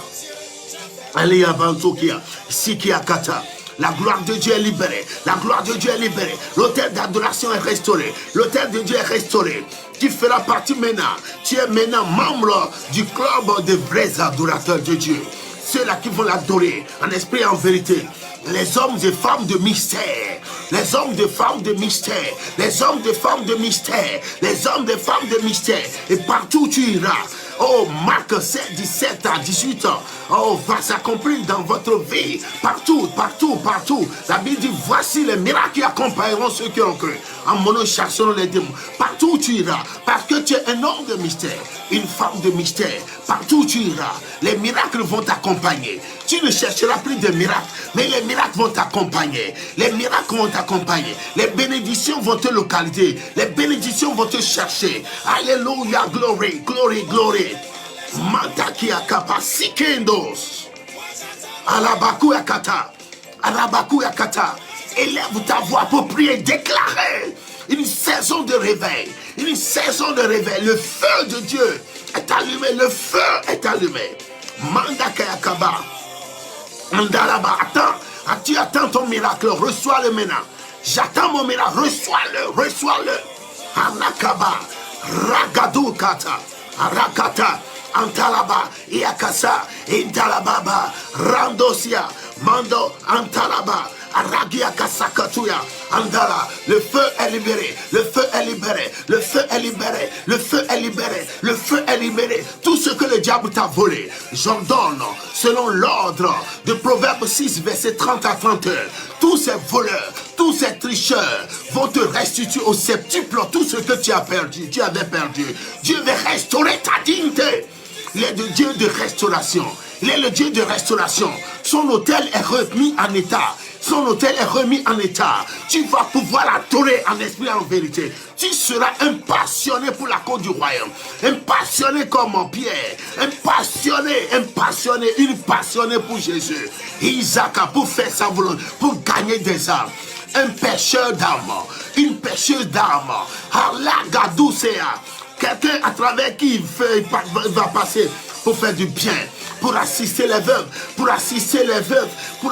Alia Bantokia. Sikiakata. La gloire de Dieu est libérée. La gloire de Dieu est libérée. L'autel d'adoration est restauré. L'autel de Dieu est restauré. Tu feras partie maintenant. Tu es maintenant membre du club des vrais adorateurs de Dieu. Ceux-là qui vont l'adorer en esprit et en vérité. Les hommes et femmes de mystère, les hommes et femmes de mystère, les hommes et femmes de mystère, les hommes et femmes de mystère, et partout où tu iras. Oh, Marc 7, 17 à 18 ans. Oh, va s'accomplir dans votre vie. Partout, partout, partout. La Bible dit, voici les miracles qui accompagneront ceux qui ont cru. En mon nom, chasseront les démons. Partout où tu iras. Parce que tu es un homme de mystère, une femme de mystère. Partout où tu iras, les miracles vont t'accompagner. Tu ne chercheras plus de miracles, mais les miracles vont t'accompagner. Les miracles vont t'accompagner. Les bénédictions vont te localiser. Les bénédictions vont te chercher. Alléluia, glory, glory, glory. Matakia kapa sikendos. Alabakuya kata. Alabakuya kata. Élève ta voix pour prier, déclarer une saison de réveil. Une saison de réveil. Le feu de Dieu est allumé. Le feu est allumé. Mandakaya kaba. Andalaba, attends, tu attends ton miracle, reçois-le maintenant. J'attends mon miracle, reçois-le, reçois-le. Anakaba, Ragadou kata, Arakata, Antalaba, Iakasa, Intalababa, Randosia, Mando, Antalaba, Aragia Kasakatuya, Andala, le feu est libéré, le feu est libéré, le feu est libéré, le feu est libéré, le feu est libéré. Tout ce que le diable t'a volé, j'ordonne, selon l'ordre de Proverbe 6, verset 30 à 31. Tous ces voleurs, tous ces tricheurs vont te restituer au septuple tout ce que tu as perdu, tu avais perdu. Dieu va restaurer ta dignité. Il est le Dieu de restauration. Il est le Dieu de restauration. Son autel est remis en état. son autel est remis en état. Tu vas pouvoir adorer en esprit et en vérité. Tu seras un passionné pour la cause du royaume. Un passionné comme mon Pierre. Un passionné, une passionnée pour Jésus. Isaac, pour faire sa volonté, pour gagner des âmes. Un pêcheur d'âmes, une pêcheuse d'âmes. Quelqu'un à travers qui il va passer pour faire du bien, pour assister les veuves, pour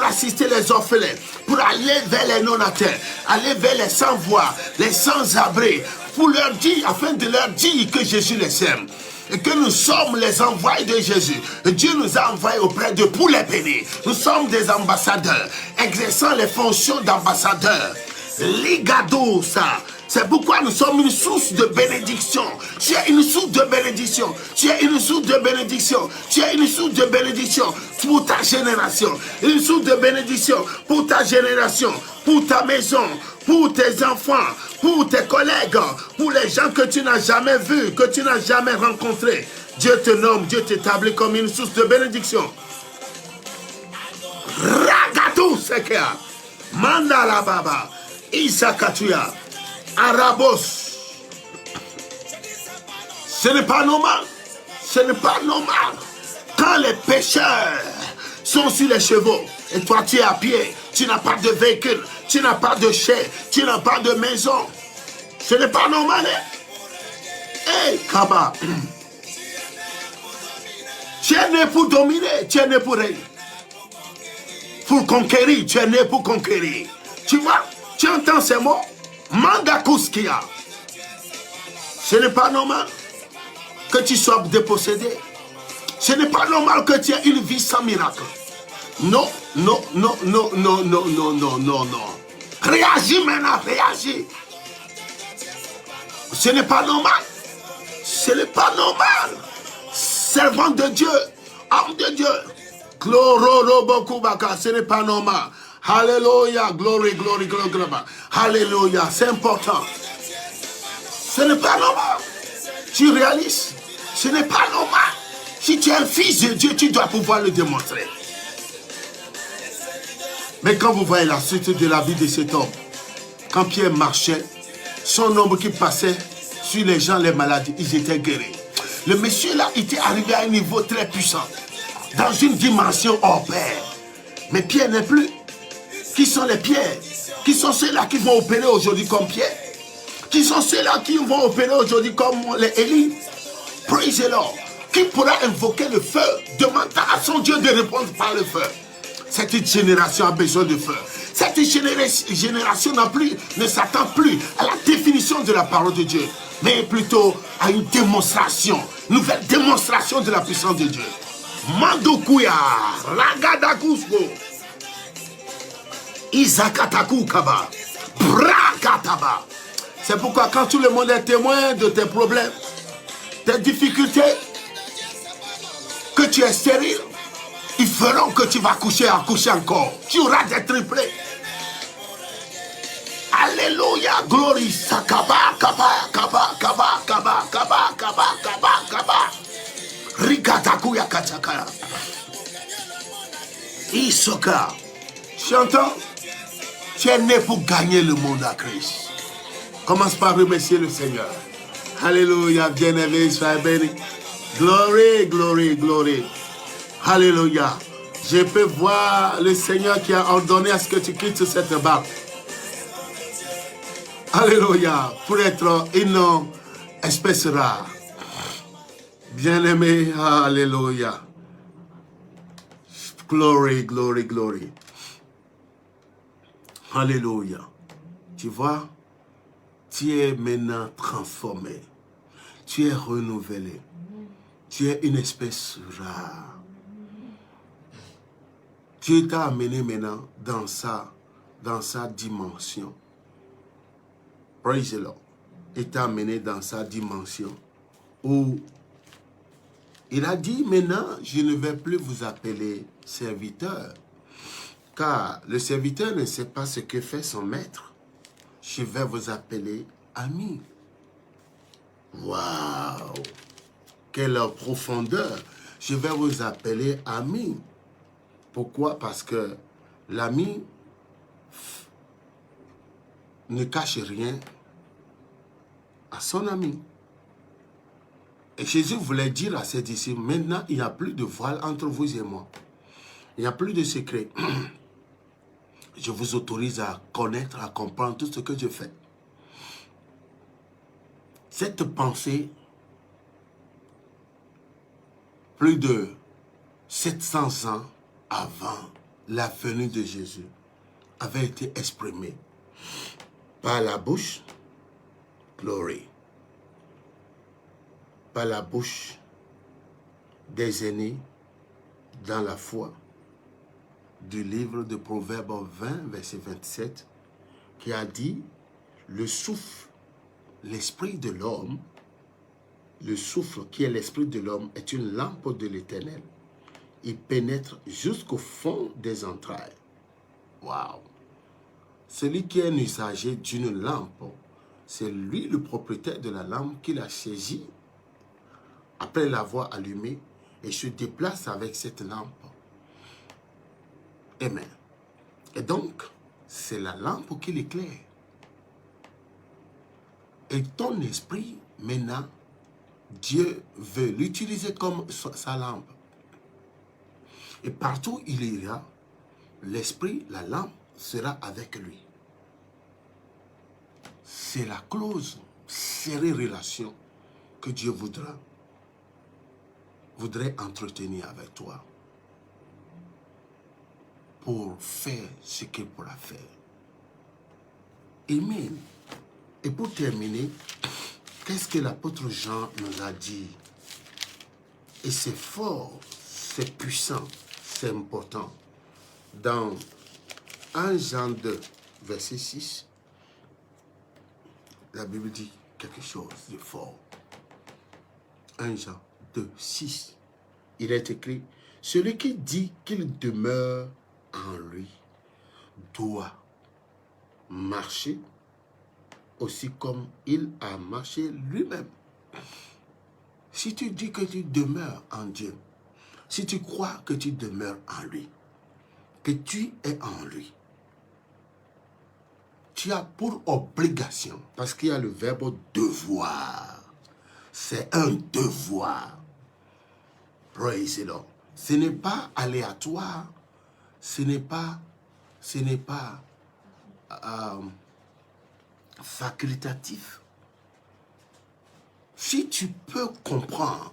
assister les orphelins, pour aller vers les non-atteints, aller vers les sans-voix, les sans-abri, pour leur dire, afin de leur dire que Jésus les aime. Et que nous sommes les envoyés de Jésus. Dieu nous a envoyés auprès d'eux pour les bénir. Nous sommes des ambassadeurs, exerçant les fonctions d'ambassadeurs. Ligado, ça. C'est pourquoi nous sommes une source de bénédiction. Tu es une source de bénédiction. Tu es une source de bénédiction. Tu es une source de bénédiction pour ta génération. Une source de bénédiction pour ta génération, pour ta maison, pour tes enfants, pour tes collègues, pour les gens que tu n'as jamais vus, que tu n'as jamais rencontrés. Dieu te nomme, Dieu t'établit comme une source de bénédiction. Ragatou sekea. Mandala baba. Isakatuya. Arabos. Ce n'est pas normal. Ce n'est pas normal. Quand les pécheurs sont sur les chevaux et toi tu es à pied, tu n'as pas de véhicule, tu n'as pas de chien, tu n'as pas de maison. Ce n'est pas normal. Hey, Kaba. Tu es né pour dominer, tu es né pour régner. Pour conquérir, tu es né pour conquérir. Tu vois, tu entends ces mots? Mandakouskia. Ce n'est pas normal que tu sois dépossédé. Ce n'est pas normal que tu aies une vie sans miracle. Non, non, non, non, non, non, non, non, non, non. Réagis maintenant, réagis. Ce n'est pas normal. Ce n'est pas normal. Servant de Dieu, homme de Dieu. Ce n'est pas normal. Alléluia, glory, glory, glory, glory. Alléluia, c'est important. Ce n'est pas normal. Tu réalises? Ce n'est pas normal. Si tu es un fils de Dieu, tu dois pouvoir le démontrer. Mais quand vous voyez la suite de la vie de cet homme, quand Pierre marchait, son ombre qui passait sur les gens, les malades, ils étaient guéris. Le monsieur là était arrivé à un niveau très puissant, dans une dimension hors pair. Mais Pierre n'est plus. Qui sont les pierres? Qui sont ceux-là qui vont opérer aujourd'hui comme Pierre? Qui sont ceux-là qui vont opérer aujourd'hui comme les Élie? Praise the Lord. Qui pourra invoquer le feu? Demandant à son Dieu de répondre par le feu. Cette génération a besoin de feu. Cette génération ne s'attend plus à la définition de la parole de Dieu, mais plutôt à une démonstration, nouvelle démonstration de la puissance de Dieu. Mandokuya, Ragadakusko, Isakataku Kaba, Brakataba. C'est pourquoi quand tout le monde est témoin de tes problèmes, tes difficultés, que tu es stérile, ils feront que tu vas accoucher encore. Tu auras des triplés. Alléluia, glory, sakaba, kaba, kaba, kaba, kaba, kaba, kaba, kaba, kaba. Rikatakuya katakara. Isoka. Tu entends? Tu es né pour gagner le monde à Christ. Commence par remercier le Seigneur. Alléluia, bien-aimé, sois béni. Glory, glory, glory. Alléluia. Je peux voir le Seigneur qui a ordonné à ce que tu quittes cette barque. Alléluia. Pour être une espèce rare. Bien-aimé, alléluia. Glory, glory, glory. Alléluia. Tu vois, tu es maintenant transformé. Tu es renouvelé. Tu es une espèce rare. Dieu t'a amené maintenant dans sa dimension. Praise the Lord. Il t'a amené dans sa dimension où il a dit maintenant, je ne vais plus vous appeler serviteur. Car le serviteur ne sait pas ce que fait son maître. Je vais vous appeler ami. Waouh! Quelle profondeur! Je vais vous appeler ami. Pourquoi? Parce que l'ami ne cache rien à son ami. Et Jésus voulait dire à ses disciples, maintenant il n'y a plus de voile entre vous et moi. Il n'y a plus de secret. Je vous autorise à connaître, à comprendre tout ce que je fais. Cette pensée, plus de 700 ans avant la venue de Jésus, avait été exprimée par la bouche, glory, par la bouche des aînés dans la foi, du livre de Proverbes 20, verset 27, qui a dit, le souffle, l'esprit de l'homme, le souffle qui est l'esprit de l'homme est une lampe de l'Éternel. Il pénètre jusqu'au fond des entrailles. Waouh! Celui qui est un usager d'une lampe, c'est lui le propriétaire de la lampe qui l'a saisie après l'avoir allumée et se déplace avec cette lampe. Amen. Et donc, c'est la lampe qui l'éclaire. Et ton esprit, maintenant, Dieu veut l'utiliser comme sa lampe. Et partout où il ira, l'esprit, la lampe, sera avec lui. C'est la clause, serrée relation que Dieu voudrait entretenir avec toi pour faire ce qu'il pourra faire. Amen. Et pour terminer, qu'est-ce que l'apôtre Jean nous a dit? Et c'est fort, c'est puissant, c'est important. Dans 1 Jean 2, verset 6, la Bible dit quelque chose de fort. 1 Jean 2, 6, il est écrit, celui qui dit qu'il demeure en lui doit marcher aussi comme il a marché lui-même. Si tu dis que tu demeures en Dieu, si tu crois que tu demeures en lui, que tu es en lui, tu as pour obligation, parce qu'il y a le verbe devoir, c'est un devoir. Praise the Lord. Ce n'est pas aléatoire, ce n'est pas facultatif. Si tu peux comprendre,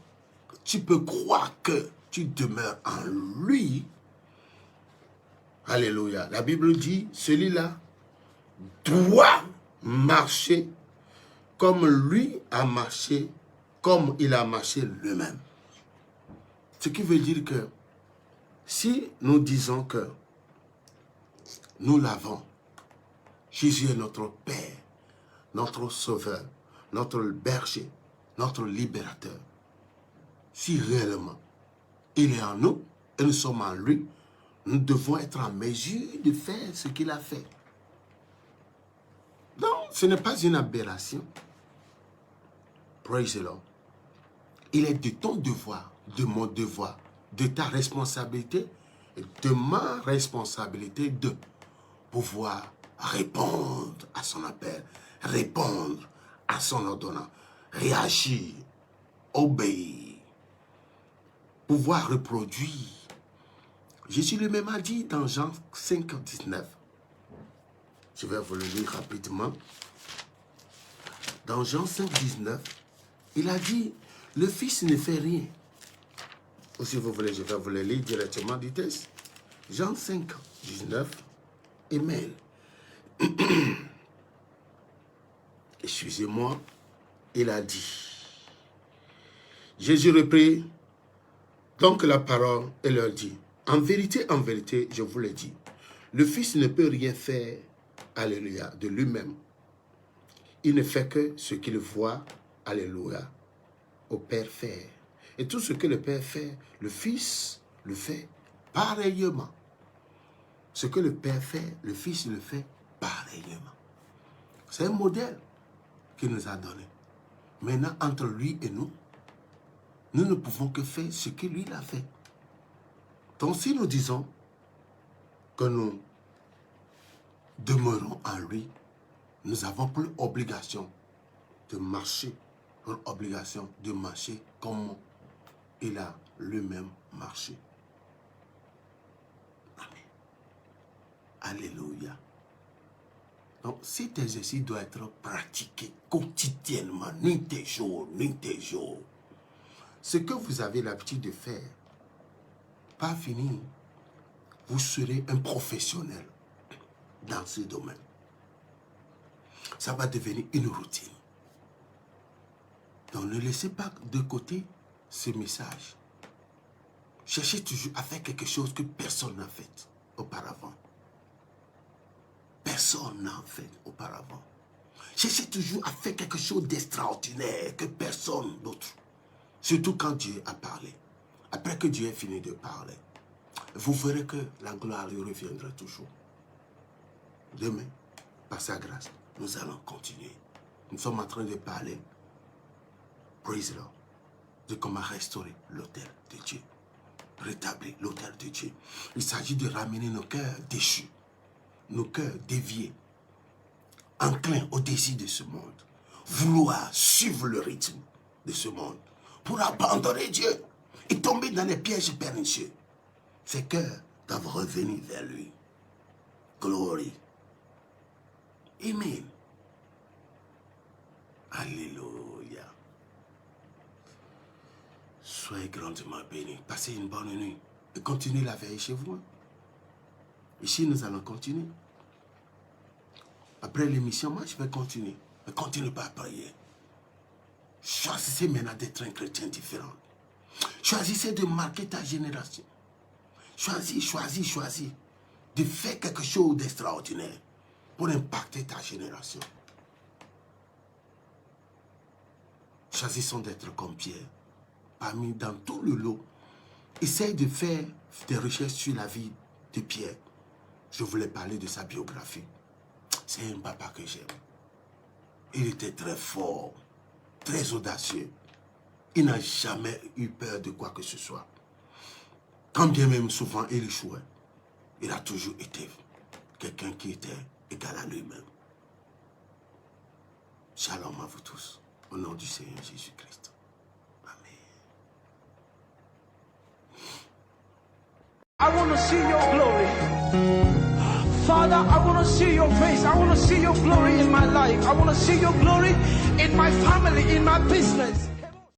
tu peux croire que tu demeures en lui, alléluia. La Bible dit, celui-là doit marcher comme lui a marché, comme il a marché lui-même. Ce qui veut dire que si nous disons que nous l'avons, Jésus est notre Père, notre Sauveur, notre berger, notre libérateur. Si réellement il est en nous et nous sommes en lui, nous devons être en mesure de faire ce qu'il a fait. Donc, ce n'est pas une aberration. Praise the Lord. Il est de ton devoir, de mon devoir, de ta responsabilité et de ma responsabilité de pouvoir répondre à son appel, répondre à son ordonnance, réagir, obéir, pouvoir reproduire. Jésus lui-même a dit dans Jean 5, 19, je vais vous le lire rapidement. Dans Jean 5, 19, il a dit, le Fils ne fait rien. Ou si vous voulez, je vais vous le lire directement du texte. Jean 5, 19, Amen. Excusez-moi, il a dit. Jésus reprit donc la parole et leur dit, en vérité, je vous le dis, le Fils ne peut rien faire, alléluia, de lui-même. Il ne fait que ce qu'il voit, alléluia, au Père faire. Et tout ce que le Père fait, le Fils le fait pareillement. Ce que le Père fait, le Fils le fait pareillement. C'est un modèle qu'il nous a donné. Maintenant, entre lui et nous, nous ne pouvons que faire ce que lui a fait. Donc, si nous disons que nous demeurons en lui, nous avons plus obligation de marcher, pour obligation de marcher comme il a lui-même marché. Amen. Alléluia. Donc, cet exercice doit être pratiqué quotidiennement, nuit et jour, nuit et jour. Ce que vous avez l'habitude de faire, pas fini, vous serez un professionnel dans ce domaine. Ça va devenir une routine. Donc, ne laissez pas de côté ce message. Cherchez toujours à faire quelque chose que personne n'a fait auparavant. Personne n'a fait auparavant. Cherchez toujours à faire quelque chose d'extraordinaire que personne d'autre. Surtout quand Dieu a parlé. Après que Dieu ait fini de parler, vous verrez que la gloire lui reviendra toujours. Demain, par sa grâce, nous allons continuer. Nous sommes en train de parler, praise Lord, de comment restaurer l'autel de Dieu. Rétablir l'autel de Dieu. Il s'agit de ramener nos cœurs déchus, nos cœurs déviés, enclins au désir de ce monde, vouloir suivre le rythme de ce monde, pour abandonner Dieu et tomber dans les pièges pernicieux. Ces cœurs doivent revenir vers lui. Glory. Amen. Alléluia. Soyez grandement bénis. Passez une bonne nuit. Et continuez la veille chez vous. Ici, nous allons continuer. Après l'émission, moi, je vais continuer. Mais continuez pas à prier. Choisissez maintenant d'être un chrétien différent. Choisissez de marquer ta génération. Choisis de faire quelque chose d'extraordinaire pour impacter ta génération. Choisissons d'être comme Pierre. Parmi dans tout le lot, essaye de faire des recherches sur la vie de Pierre. Je voulais parler de sa biographie. C'est un papa que j'aime. Il était très fort, très audacieux. Il n'a jamais eu peur de quoi que ce soit. Quand bien même souvent il échouait, il a toujours été quelqu'un qui était égal à lui-même. Shalom à vous tous, au nom du Seigneur Jésus-Christ. I want to see your glory. Father, I want to see your face. I want to see your glory in my life. I want to see your glory in my family, in my business.